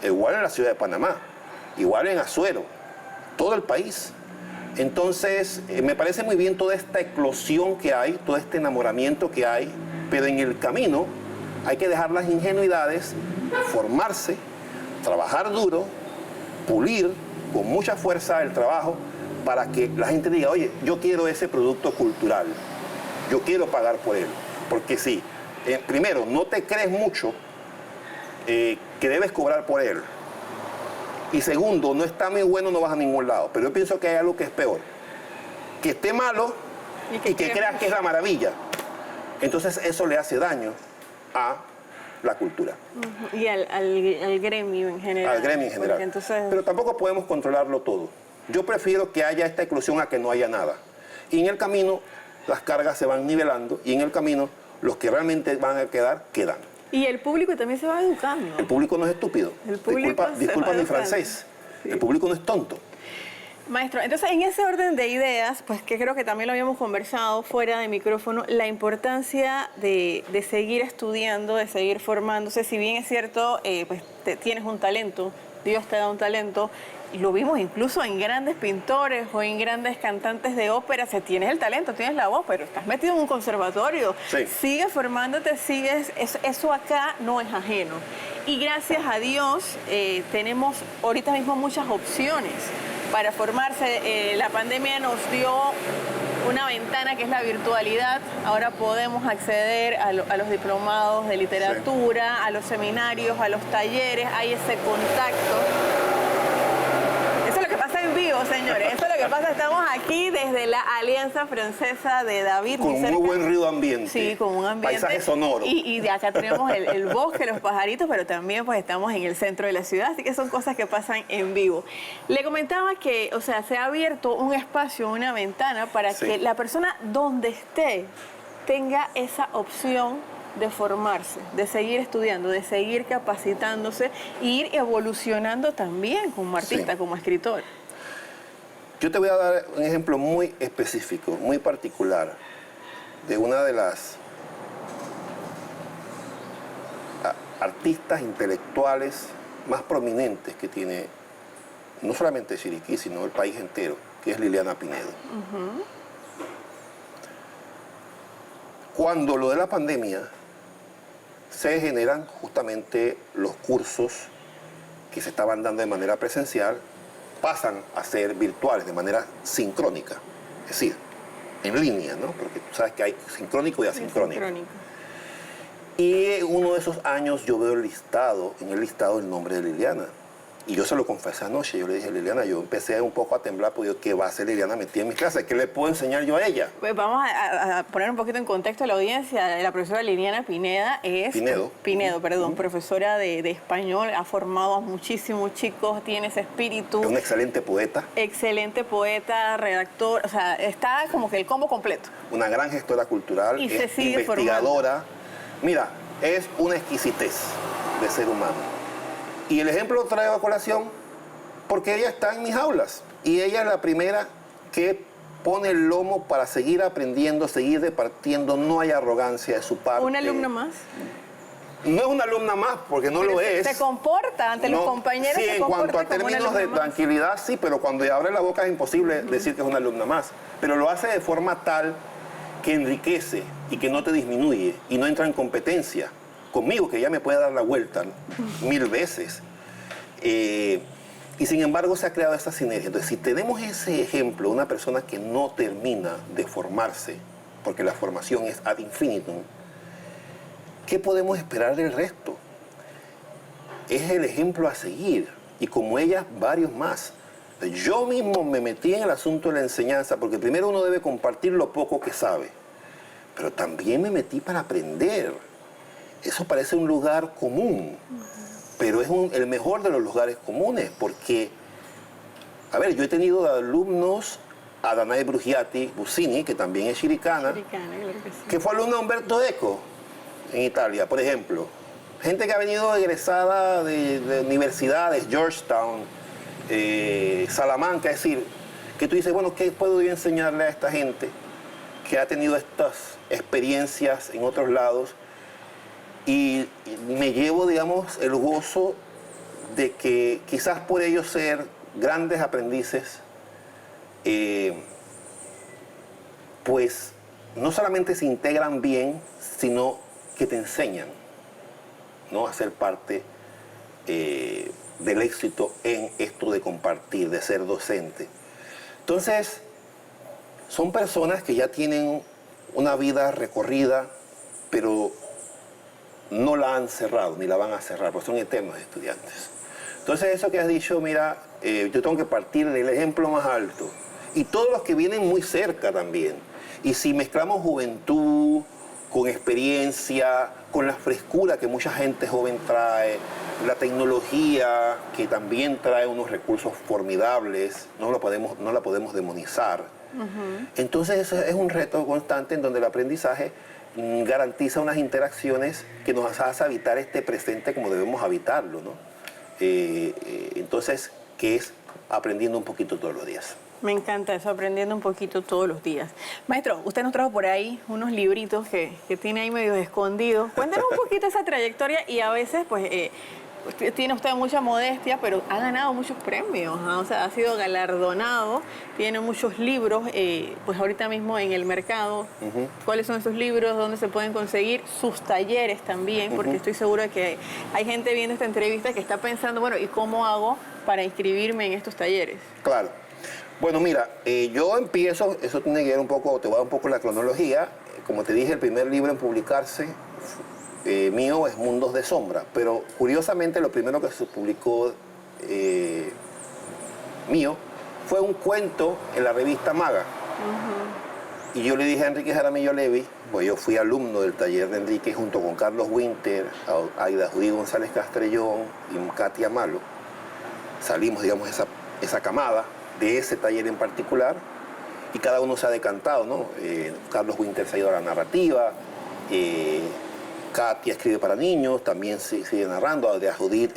Igual en la ciudad de Panamá, igual en Azuero, todo el país. Entonces, me parece muy bien toda esta eclosión que hay, todo este enamoramiento que hay, pero en el camino hay que dejar las ingenuidades, formarse, trabajar duro, pulir con mucha fuerza el trabajo para que la gente diga, oye, yo quiero ese producto cultural, yo quiero pagar por él. Porque sí, primero, no te crees mucho que debes cobrar por él. Y segundo, no está muy bueno, no vas a ningún lado. Pero yo pienso que hay algo que es peor. Que esté malo y que creas que es la maravilla. Entonces eso le hace daño a la cultura. Y al gremio en general. Al gremio en general. Entonces... Pero tampoco podemos controlarlo todo. Yo prefiero que haya esta eclosión a que no haya nada. Y en el camino las cargas se van nivelando y en el camino los que realmente van a quedar, quedan. Y el público también se va educando. El público no es estúpido. El público disculpa mi francés. Sí. El público no es tonto. Maestro, entonces en ese orden de ideas, pues que creo que también lo habíamos conversado fuera de micrófono, la importancia de seguir estudiando, de seguir formándose. Si bien es cierto, pues tienes un talento, Dios te da un talento, lo vimos incluso en grandes pintores o en grandes cantantes de ópera, si tienes el talento, tienes la voz, pero estás metido en un conservatorio, sí. Sigues formándote, eso acá no es ajeno. Y gracias a Dios tenemos ahorita mismo muchas opciones para formarse. La pandemia nos dio una ventana que es la virtualidad. Ahora podemos acceder a los diplomados de literatura, sí, a los seminarios, a los talleres, hay ese contacto. Eso es lo que pasa en vivo, señores. Eso es lo que pasa. Estamos aquí desde la Alianza Francesa de David. Con un muy buen ruido ambiente. Sí, con un ambiente. Paisaje sonoro. Y de acá tenemos el bosque, los pajaritos, pero también pues estamos en el centro de la ciudad, así que son cosas que pasan en vivo. Le comentaba que, o sea, se ha abierto un espacio, una ventana para sí, que la persona donde esté tenga esa opción de formarse, de seguir estudiando, de seguir capacitándose e ir evolucionando también como artista, sí, como escritor. Yo te voy a dar un ejemplo muy específico, muy particular, de una de las artistas intelectuales más prominentes que tiene no solamente Chiriquí, sino el país entero, que es Liliana Pinedo. Cuando lo de la pandemia, se generan justamente los cursos que se estaban dando de manera presencial, pasan a ser virtuales de manera sincrónica, es decir, en línea, ¿no? Porque tú sabes que hay sincrónico y asincrónico. Y uno de esos años yo veo en el listado el nombre de Liliana. Y yo se lo confesé anoche, yo le dije, Liliana, yo empecé un poco a temblar, porque yo, ¿qué va a hacer Liliana metida en mi clase? ¿Qué le puedo enseñar yo a ella? Pues vamos a poner un poquito en contexto a la audiencia. La profesora Liliana Pineda es... Pinedo, perdón, profesora de español, ha formado a muchísimos chicos, tiene ese espíritu. Es una excelente poeta. Excelente poeta, redactor, o sea, está como que el combo completo. Una gran gestora cultural, y es investigadora. Formando. Mira, es una exquisitez de ser humano. Y el ejemplo lo traigo a colación porque ella está en mis aulas y ella es la primera que pone el lomo para seguir aprendiendo, seguir departiendo, no hay arrogancia de su parte. ¿Una alumna más? No es una alumna más, porque no lo es. ¿Se comporta ante los compañeros? Sí, en cuanto a términos de tranquilidad, sí, pero cuando abre la boca es imposible decir que es una alumna más. Pero lo hace de forma tal que enriquece y que no te disminuye y no entra en competencia conmigo, que ya me puede dar la vuelta 1000 veces. Y sin embargo se ha creado esa sinergia. Entonces, si tenemos ese ejemplo, una persona que no termina de formarse, porque la formación es ad infinitum, ¿qué podemos esperar del resto? Es el ejemplo a seguir. Y como ella, varios más. Yo mismo me metí en el asunto de la enseñanza, porque primero uno debe compartir lo poco que sabe. Pero también me metí para aprender. Eso parece un lugar común, pero es el mejor de los lugares comunes, porque, a ver, yo he tenido de alumnos a Danae Buccini, que también es chiricana, claro que sí, que fue alumna de Umberto Eco en Italia, por ejemplo. Gente que ha venido egresada de universidades, Georgetown, Salamanca, es decir, que tú dices, bueno, ¿qué puedo yo enseñarle a esta gente que ha tenido estas experiencias en otros lados? Y me llevo, digamos, el gozo de que quizás por ellos ser grandes aprendices, pues no solamente se integran bien, sino que te enseñan, ¿no?, a ser parte del éxito en esto de compartir, de ser docente. Entonces, son personas que ya tienen una vida recorrida, pero no la han cerrado, ni la van a cerrar, porque son eternos estudiantes. Entonces, eso que has dicho, mira, yo tengo que partir del ejemplo más alto. Y todos los que vienen muy cerca también. Y si mezclamos juventud con experiencia, con la frescura que mucha gente joven trae, la tecnología que también trae unos recursos formidables, no la podemos demonizar. Entonces, eso es un reto constante en donde el aprendizaje garantiza unas interacciones que nos hace habitar este presente como debemos habitarlo, ¿no? Entonces, que es aprendiendo un poquito todos los días. Me encanta eso, aprendiendo un poquito todos los días. Maestro, usted nos trajo por ahí unos libritos que tiene ahí medio escondidos. Cuéntanos un poquito esa trayectoria y a veces, pues, tiene usted mucha modestia, pero ha ganado muchos premios, ¿ah? O sea, ha sido galardonado, tiene muchos libros, pues ahorita mismo en el mercado. ¿Cuáles son esos libros? ¿Dónde se pueden conseguir? Sus talleres también, porque estoy segura de que hay gente viendo esta entrevista que está pensando, bueno, ¿y cómo hago para inscribirme en estos talleres? Claro. Bueno, mira, yo empiezo, eso tiene que ver un poco, te voy a dar un poco la cronología. Como te dije, el primer libro en publicarse mío es Mundos de Sombra, pero curiosamente lo primero que se publicó mío fue un cuento en la revista Maga. Y yo le dije a Enrique Jaramillo Levy, pues yo fui alumno del taller de Enrique junto con Carlos Winter, Aida Judy González Castrellón y Katia Malo. Salimos, digamos, esa camada de ese taller en particular, y cada uno se ha decantado, ¿no? Carlos Winter se ha ido a la narrativa, Katia escribe para niños, también sigue narrando, de Judith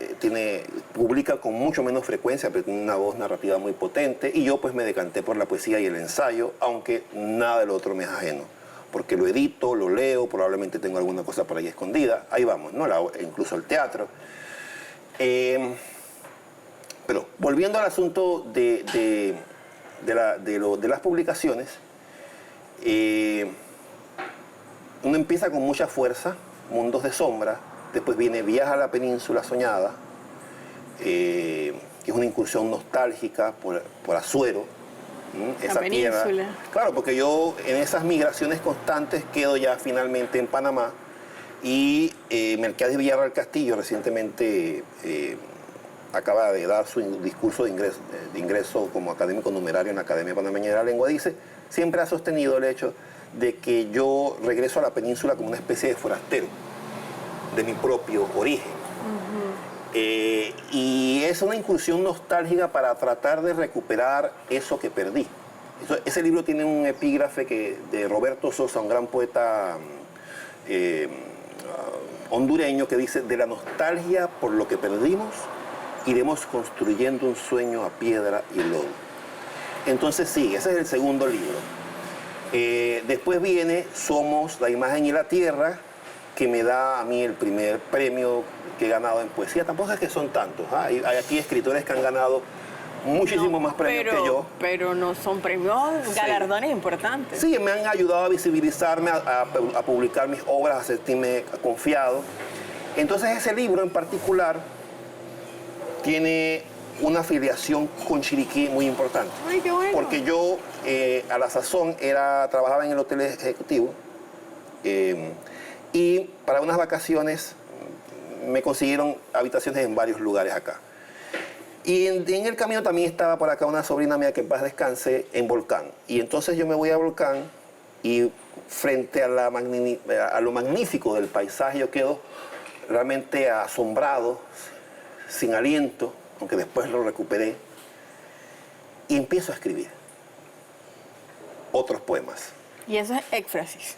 publica con mucho menos frecuencia, pero tiene una voz narrativa muy potente, y yo pues me decanté por la poesía y el ensayo, aunque nada de lo otro me es ajeno, porque lo edito, lo leo, probablemente tengo alguna cosa por ahí escondida, ahí vamos, ¿no? Incluso el teatro. Pero volviendo al asunto de las publicaciones, uno empieza con mucha fuerza, Mundos de Sombra, después viene Viaja a la Península Soñada, que es una incursión nostálgica por Azuero, esa tierra. Claro, porque yo en esas migraciones constantes quedo ya finalmente en Panamá, y Melquiades Villarreal Castillo recientemente acaba de dar su discurso de ingreso como académico numerario en la Academia Panameña de la Lengua. Dice, siempre ha sostenido el hecho de que yo regreso a la península como una especie de forastero de mi propio origen. Y es una incursión nostálgica para tratar de recuperar eso que perdí. Ese libro tiene un epígrafe de Roberto Sosa, un gran poeta hondureño, que dice, de la nostalgia por lo que perdimos, iremos construyendo un sueño a piedra y lodo. Entonces sí, ese es el segundo libro. Después viene Somos la imagen y la tierra, que me da a mí el primer premio que he ganado en poesía. Tampoco es que son tantos, ¿ah? Hay aquí escritores que han ganado muchísimo más premios que yo. Pero no son premios, galardones importantes. Sí, me han ayudado a visibilizarme, a publicar mis obras, a sentirme confiado. Entonces ese libro en particular tiene una afiliación con Chiriquí muy importante. Ay, qué bueno. Porque yo a la sazón trabajaba en el hotel ejecutivo, y para unas vacaciones me consiguieron habitaciones en varios lugares acá. Y en el camino también estaba por acá una sobrina mía, que en paz descanse, en Volcán. Y entonces yo me voy a Volcán, y frente a lo magnífico del paisaje yo quedo realmente asombrado, sin aliento, aunque después lo recuperé, y empiezo a escribir otros poemas. Y eso es éfrasis.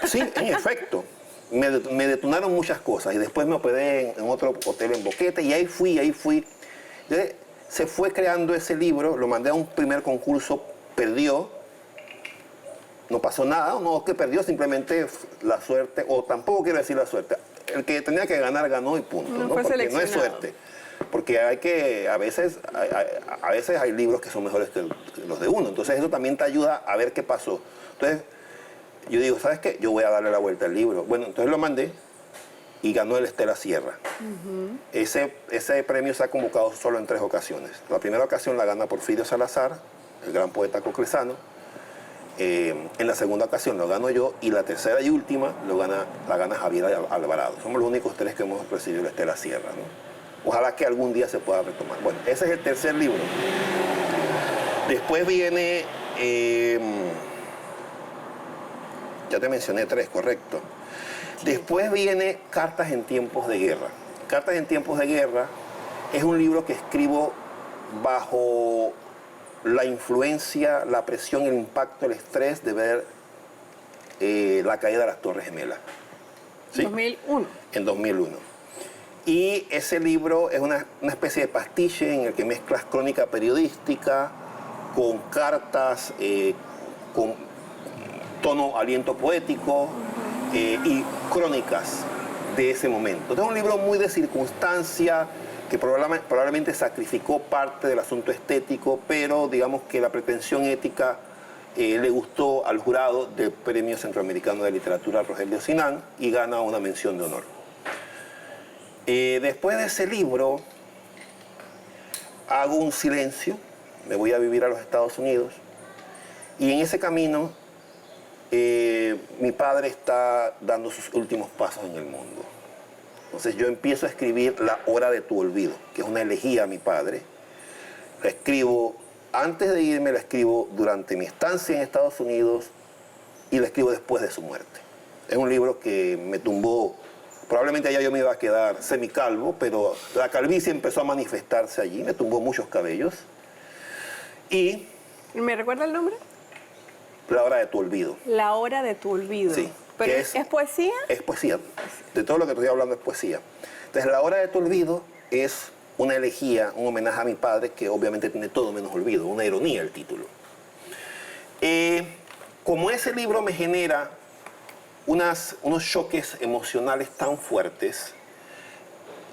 Sí, en efecto. Me detonaron muchas cosas, y después me hospedé en otro hotel en Boquete, y ahí fui. Entonces, se fue creando ese libro, lo mandé a un primer concurso, perdió, no pasó nada, no que perdió, simplemente la suerte, o tampoco quiero decir la suerte, el que tenía que ganar ganó y punto, ¿no? Porque no es suerte. Porque a veces hay libros que son mejores que los de uno. Entonces eso también te ayuda a ver qué pasó. Entonces yo digo, ¿sabes qué? Yo voy a darle la vuelta al libro. Bueno, entonces lo mandé y ganó el Estela Sierra. Ese premio se ha convocado solo en 3 ocasiones. La primera ocasión la gana Porfirio Salazar, el gran poeta coclesano. En la segunda ocasión lo gano yo, y la tercera y última la gana Javier Alvarado. Somos los únicos 3 que hemos recibido el Estela Sierra, ¿no? Ojalá que algún día se pueda retomar. Bueno, ese es el tercer libro. Después viene, ya te mencioné 3, correcto. Después viene Cartas en tiempos de guerra. Cartas en tiempos de guerra es un libro que escribo bajo la influencia, la presión, el impacto, el estrés de ver la caída de las Torres Gemelas. ¿Sí? 2001. En 2001. Y ese libro es una especie de pastiche en el que mezclas crónica periodística con cartas, con tono aliento poético, y crónicas de ese momento. Entonces es un libro muy de circunstancia, que probablemente sacrificó parte del asunto estético, pero digamos que la pretensión ética le gustó al jurado del Premio Centroamericano de Literatura Rogelio Sinan y gana una mención de honor. Después de ese libro, hago un silencio, me voy a vivir a los Estados Unidos y en ese camino mi padre está dando sus últimos pasos en el mundo. Entonces yo empiezo a escribir La Hora de tu Olvido, que es una elegía a mi padre. La escribo antes de irme, la escribo durante mi estancia en Estados Unidos y la escribo después de su muerte. Es un libro que me tumbó, probablemente allá yo me iba a quedar semicalvo, pero la calvicie empezó a manifestarse allí, me tumbó muchos cabellos. Y... ¿Me recuerda el nombre? La Hora de tu Olvido. La Hora de tu Olvido. Sí. ¿Pero es poesía? Es poesía. De todo lo que estoy hablando es poesía. Entonces, La Hora de tu Olvido es una elegía, un homenaje a mi padre, que obviamente tiene todo menos olvido, una ironía el título. Como ese libro me genera unos choques emocionales tan fuertes,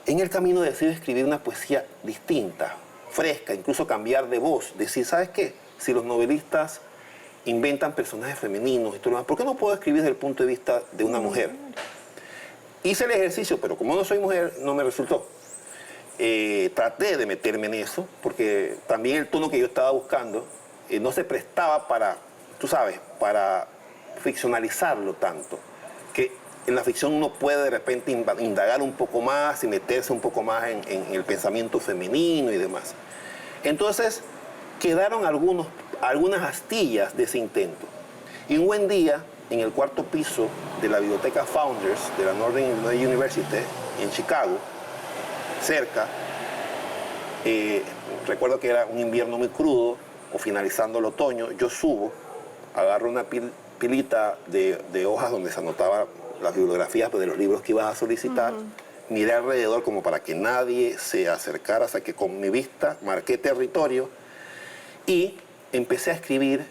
en el camino decido escribir una poesía distinta, fresca, incluso cambiar de voz, decir, ¿sabes qué? Si los novelistas inventan personajes femeninos y todo lo demás, ¿por qué no puedo escribir desde el punto de vista de una mujer? Hice el ejercicio, pero como no soy mujer, no me resultó. Traté de meterme en eso, porque también el tono que yo estaba buscando no se prestaba para, tú sabes, para ficcionalizarlo tanto, que en la ficción uno puede de repente indagar un poco más y meterse un poco más en el pensamiento femenino y demás. Entonces, quedaron algunas astillas de ese intento. Y un buen día, en el cuarto piso de la biblioteca Founders de la Northern Illinois University en Chicago, cerca, recuerdo que era un invierno muy crudo, o finalizando el otoño, yo subo, agarro una pilita de hojas donde se anotaban las bibliografías de los libros que ibas a solicitar, miré alrededor como para que nadie se acercara, hasta que con mi vista marqué territorio y empecé a escribir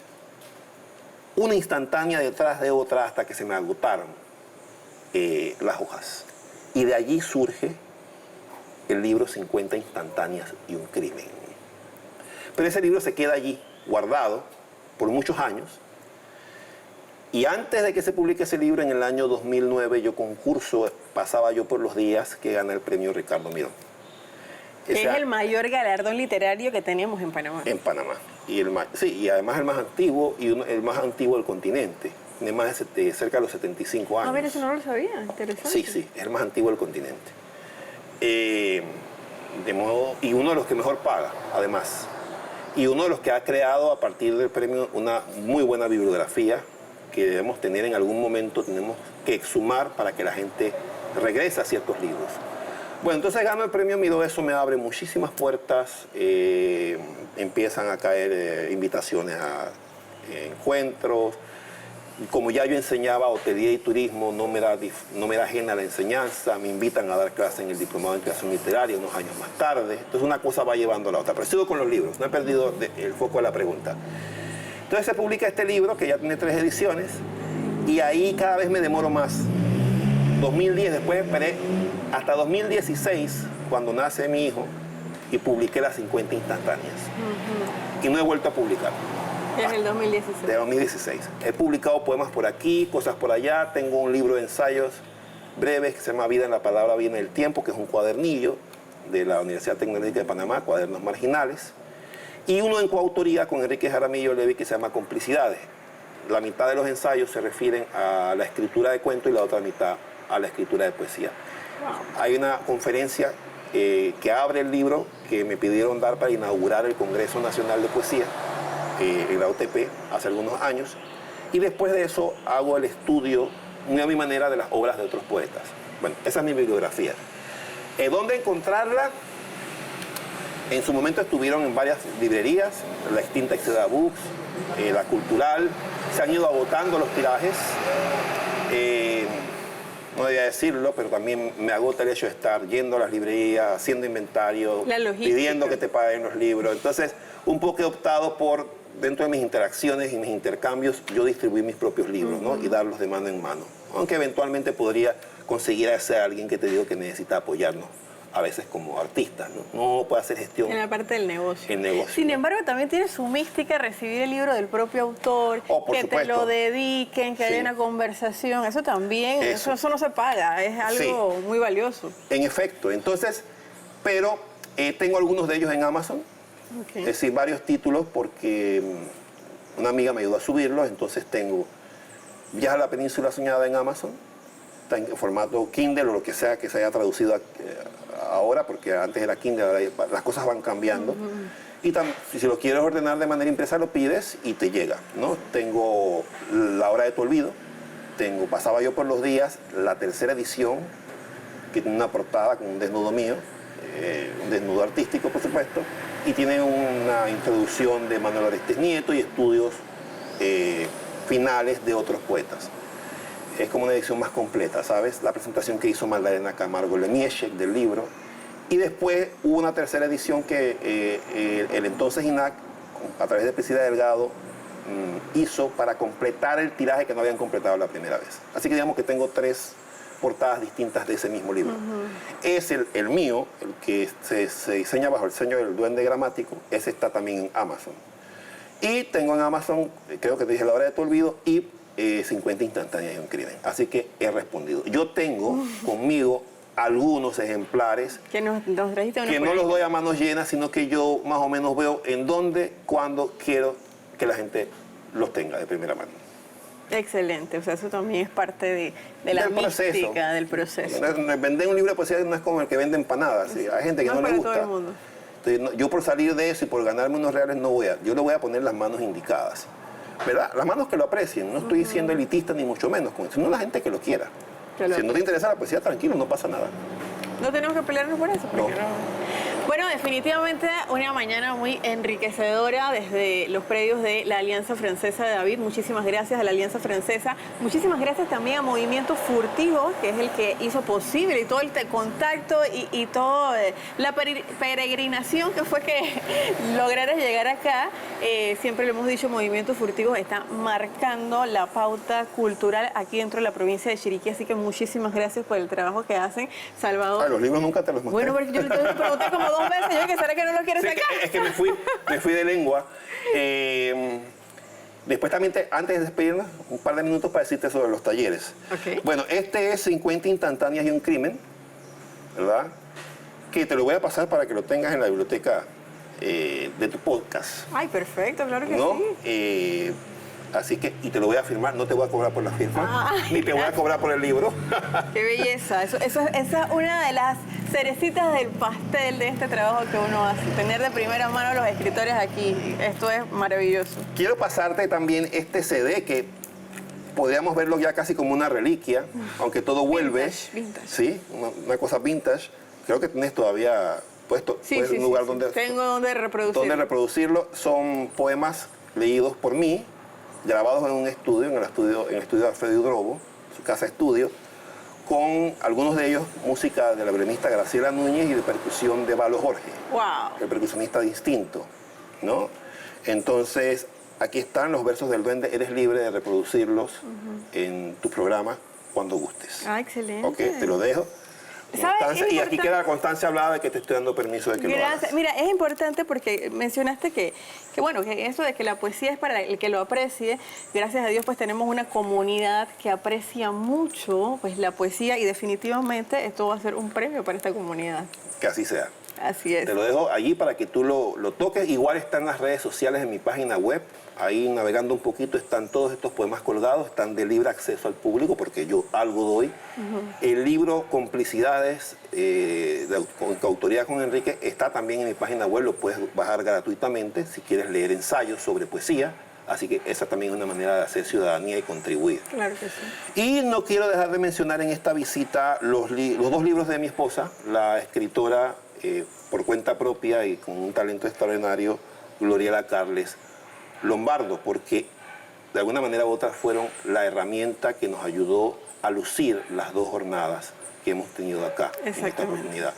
una instantánea detrás de otra hasta que se me agotaron las hojas. Y de allí surge el libro 50 instantáneas y un crimen. Pero ese libro se queda allí, guardado, por muchos años. Y antes de que se publique ese libro, en el año 2009, pasaba yo por los días que gana el premio Ricardo Miró. Que es el mayor galardón literario que tenemos en Panamá. En Panamá. Y además el más antiguo, el más antiguo del continente. Tiene más de cerca de los 75 años. A ver, eso no lo sabía, interesante. Sí, es el más antiguo del continente. Y uno de los que mejor paga, además. Y uno de los que ha creado a partir del premio una muy buena bibliografía que debemos tener en algún momento, tenemos que exhumar para que la gente regrese a ciertos libros. Bueno, entonces gano el premio Miró, eso me abre muchísimas puertas, empiezan a caer invitaciones a encuentros. Como ya yo enseñaba hotelería y turismo, no me era ajena la enseñanza, me invitan a dar clase en el Diplomado en Creación Literaria unos años más tarde. Entonces una cosa va llevando a la otra, pero sigo con los libros, no he perdido el foco de la pregunta. Entonces se publica este libro, que ya tiene 3 ediciones, y ahí cada vez me demoro más. 2010, después esperé hasta 2016, cuando nace mi hijo, y publiqué las 50 instantáneas. Y no he vuelto a publicar. En el 2016. De 2016. He publicado poemas por aquí, cosas por allá. Tengo un libro de ensayos breves que se llama Vida en la Palabra, Vida en el Tiempo, que es un cuadernillo de la Universidad Tecnológica de Panamá, Cuadernos Marginales. Y uno en coautoría con Enrique Jaramillo Levy que se llama Complicidades. La mitad de los ensayos se refieren a la escritura de cuento y la otra mitad a la escritura de poesía. Wow. Hay una conferencia que abre el libro que me pidieron dar para inaugurar el Congreso Nacional de Poesía en la UTP hace algunos años, y después de eso hago el estudio, muy a mi manera, de las obras de otros poetas. Bueno, esa es mi bibliografía. ¿Dónde encontrarla? En su momento estuvieron en varias librerías, la extinta Exceda Books, la Cultural, se han ido agotando los tirajes. No debía decirlo, pero también me agota el hecho de estar yendo a las librerías, haciendo inventario, pidiendo que te paguen los libros. Entonces, un poco he optado por, dentro de mis interacciones y mis intercambios, yo distribuir mis propios libros, ¿no? Y darlos de mano en mano. Aunque eventualmente podría conseguir a ese alguien que te digo que necesita apoyarnos, a veces como artistas, ¿no? No puede hacer gestión. En la parte del negocio. El negocio. Sin embargo, también tiene su mística recibir el libro del propio autor, Oh, por que supuesto. te lo dediquen, que Sí. haya una conversación. Eso también, Eso. eso no se paga, es algo muy valioso. En efecto, entonces, pero tengo algunos de ellos en Amazon, Ok. es decir, varios títulos, porque una amiga me ayudó a subirlos, entonces tengo Viaja a la Península Soñada en Amazon, está en formato Kindle o lo que sea que se haya traducido ahora, porque antes era Kindle, ahora las cosas van cambiando. Y si lo quieres ordenar de manera impresa, lo pides y te llega, ¿no? Tengo La Hora de tu Olvido, tengo Pasaba yo por los días, la tercera edición, que tiene una portada con un desnudo mío, un desnudo artístico, por supuesto, y tiene una introducción de Manuel Orestes Nieto y estudios finales de otros poetas. Es como una edición más completa, ¿sabes? La presentación que hizo Magdalena Camargo Lemieszek del libro. Y después hubo una tercera edición que el entonces INAC, a través de Priscila Delgado, hizo para completar el tiraje que no habían completado la primera vez. Así que digamos que tengo 3 portadas distintas de ese mismo libro. Es el mío, el que se diseña bajo el sello del Duende Gramático, ese está también en Amazon. Y tengo en Amazon, creo que te dije La Hora de tu Olvido, y 50 instantáneas de un crimen. Así que he respondido. Yo tengo conmigo algunos ejemplares Que nos trajiste uno que por no ahí. los doy a manos llenas, sino que yo más o menos veo en dónde, cuándo quiero que la gente los tenga de primera mano. Excelente, o sea, eso también es parte de la Del proceso. mística del proceso. Vender un libro de poesía no es como el que vende empanadas. ¿Sí? Hay gente que No no, es le para gusta. todo el mundo. Entonces, yo por salir de eso y por ganarme unos reales yo le voy a poner las manos indicadas. ¿Verdad? Las manos que lo aprecien. No estoy siendo elitista ni mucho menos, sino la gente que lo quiera. Que Si no te interesa la poesía, tranquilo, no pasa nada. No tenemos que pelearnos por eso. No. Porque Bueno, definitivamente una mañana muy enriquecedora desde los predios de la Alianza Francesa de David. Muchísimas gracias a la Alianza Francesa. Muchísimas gracias también a Movimiento Furtivo, que es el que hizo posible y todo el contacto y toda la peregrinación que fue que lograras llegar acá. Siempre lo hemos dicho, Movimiento Furtivo está marcando la pauta cultural aquí dentro de la provincia de Chiriquí. Así que muchísimas gracias por el trabajo que hacen, Salvador. Los libros nunca te los mostré. Bueno, porque yo te pregunté como 2 veces, yo que será que no lo quieres Sí, sacar. es que me fui de lengua. Después también, antes de despedirnos, un par de minutos para decirte sobre los talleres. Ok. Bueno, este es 50 instantáneas y un crimen, ¿verdad? Que te lo voy a pasar para que lo tengas en la biblioteca de tu podcast, Ay, perfecto, claro que ¿no? sí. Así que, y te lo voy a firmar, no te voy a cobrar por la firma, Ay, ni te voy a cobrar por el libro. Qué belleza. Esa es una de las cerecitas del pastel de este trabajo que uno hace. Tener de primera mano los escritores aquí. Esto es maravilloso. Quiero pasarte también este CD que podríamos verlo ya casi como una reliquia, aunque todo vuelve. Vintage. Sí, una cosa vintage. Creo que tienes todavía puesto Sí, sí, un lugar sí, donde, tengo donde reproducir. donde reproducirlo. Son poemas leídos por mí, grabados en un estudio, en el estudio de Alfredo Drobo, su casa estudio, con algunos de ellos música de la violinista Graciela Núñez y de percusión de Valo Jorge, Wow. el percusionista distinto, ¿no? Entonces, aquí están los versos del duende, eres libre de reproducirlos en tu programa cuando gustes. Ah, excelente. Ok, te lo dejo. ¿Sabes? Constancia, Es y aquí importante. queda la constancia hablada de que te estoy dando permiso de que lo Gracias. hagas. Mira, es importante porque mencionaste que bueno, que eso de que la poesía es para el que lo aprecie. Gracias a Dios, pues tenemos una comunidad que aprecia mucho pues la poesía y definitivamente esto va a ser un premio para esta comunidad. Que así sea. Así es. Te lo dejo allí para que tú lo toques. Igual están las redes sociales en mi página web. Ahí navegando un poquito están todos estos poemas colgados, están de libre acceso al público porque yo algo doy. El libro Complicidades, con autoría con Enrique, está también en mi página web, lo puedes bajar gratuitamente si quieres leer ensayos sobre poesía. Así que esa también es una manera de hacer ciudadanía y contribuir. Claro que sí. Y no quiero dejar de mencionar en esta visita los 2 libros de mi esposa, la escritora por cuenta propia y con un talento extraordinario, Gloriela Carles Lombardo, porque de alguna manera u otra fueron la herramienta que nos ayudó a lucir las 2 jornadas que hemos tenido acá en esta Exactamente. comunidad.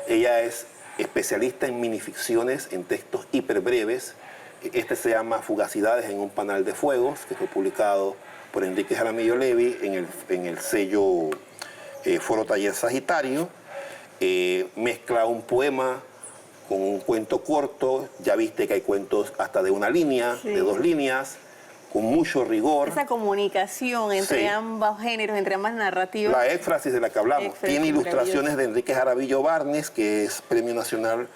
Ella es especialista en minificciones, en textos hiperbreves. Este se llama Fugacidades en un panal de fuegos, que fue publicado por Enrique Jaramillo Levi en el sello Foro Taller Sagitario. Mezcla un poema con un cuento corto. Ya viste que hay cuentos hasta de una línea, Sí. de 2 líneas, con mucho rigor. Esa comunicación entre Sí. ambos géneros, entre ambas narrativas. La éfrasis de la que hablamos. Éfrasis, Tiene ilustraciones maravilloso. de Enrique Jaramillo Barnes, que es Premio Nacional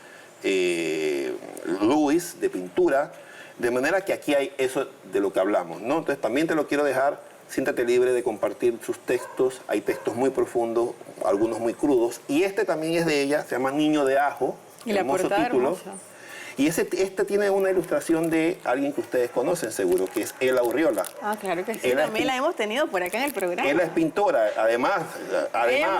Luis de pintura. De manera que aquí hay eso de lo que hablamos, ¿no? Entonces también te lo quiero dejar, siéntate libre de compartir sus textos. Hay textos muy profundos, algunos muy crudos. Y este también es de ella, se llama Niño de Ajo. Y la hermoso portada título. hermosa. Y este tiene una ilustración de alguien que ustedes conocen seguro, que es Ela Urriola. Ah, claro que sí. Ella es También la hemos tenido por acá en el programa. Ella es pintora, además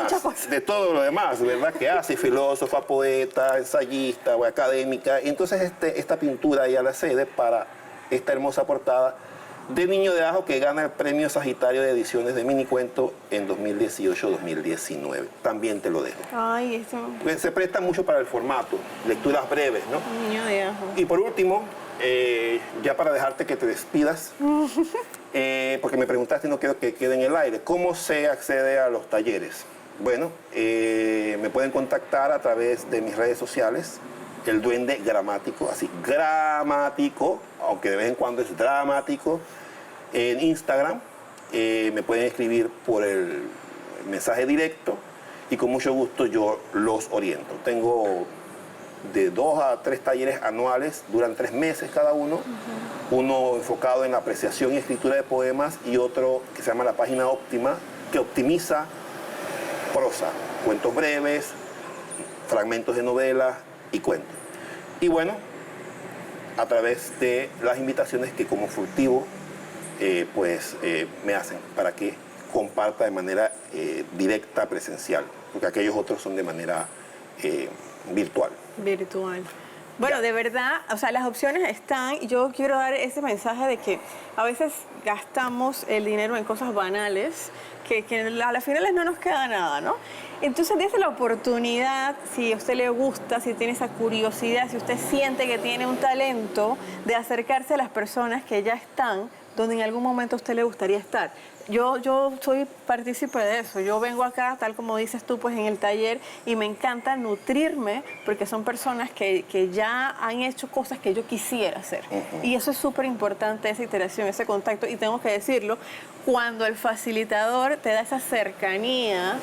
muchas cosas. de todo lo demás, ¿verdad? Que hace, filósofa, poeta, ensayista o académica. Y entonces esta pintura ella la cede para esta hermosa portada de Niño de Ajo, que gana el Premio Sagitario de Ediciones de Minicuento en 2018-2019. También te lo dejo. Ay, eso. Pues se presta mucho para el formato, lecturas breves, ¿no? Niño de ajo. Y por último, ya para dejarte que te despidas, porque me preguntaste y no quiero que quede en el aire, ¿cómo se accede a los talleres? Bueno, me pueden contactar a través de mis redes sociales, El Duende Gramático, así, gramático, aunque de vez en cuando es dramático, en Instagram. Me pueden escribir por el mensaje directo y con mucho gusto yo los oriento. Tengo de 2 a 3 talleres anuales, duran 3 meses cada uno. Uno enfocado en la apreciación y escritura de poemas y otro que se llama La Página Óptima, que optimiza prosa, cuentos breves, fragmentos de novelas y cuentos. Y bueno, a través de las invitaciones que como Furtivo me hacen para que comparta de manera directa, presencial, porque aquellos otros son de manera virtual. Virtual. Bueno, de verdad, o sea, las opciones están. Yo quiero dar ese mensaje de que a veces gastamos el dinero en cosas banales, que a las finales no nos queda nada, ¿no? Entonces, dése la oportunidad, si a usted le gusta, si tiene esa curiosidad, si usted siente que tiene un talento, de acercarse a las personas que ya están donde en algún momento a usted le gustaría estar. Yo soy partícipe de eso. Yo vengo acá, tal como dices tú, pues en el taller, y me encanta nutrirme porque son personas que ya han hecho cosas que yo quisiera hacer. Y eso es súper importante, esa iteración, ese contacto. Y tengo que decirlo, cuando el facilitador te da esa cercanía,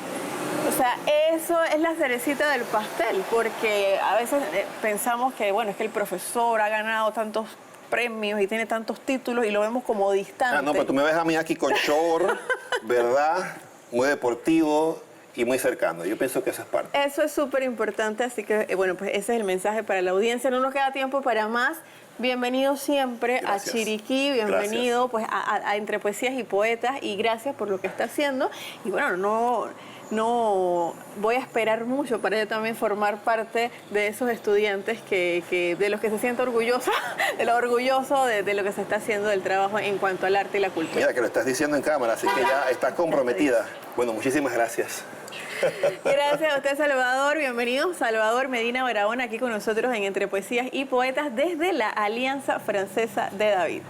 o sea, eso es la cerecita del pastel, porque a veces pensamos que, bueno, es que el profesor ha ganado tantos premios y tiene tantos títulos y lo vemos como distante. Ah, no, pero tú me ves a mí aquí con short, ¿verdad? Muy deportivo y muy cercano. Yo pienso que eso es parte. Eso es súper importante, así que, bueno, pues ese es el mensaje para la audiencia. No nos queda tiempo para más. Bienvenido siempre Gracias. a Chiriquí, bienvenido pues a Entre Poesías y Poetas, y gracias por lo que está haciendo. Y bueno, no voy a esperar mucho para yo también formar parte de esos estudiantes de los que se siente orgulloso, de lo orgulloso de lo que se está haciendo del trabajo en cuanto al arte y la cultura. Mira que lo estás diciendo en cámara, así que ya estás comprometida. Bueno, muchísimas gracias. Gracias a usted, Salvador. Bienvenido, Salvador Medina Barahona, aquí con nosotros en Entre Poesías y Poetas desde la Alianza Francesa de David.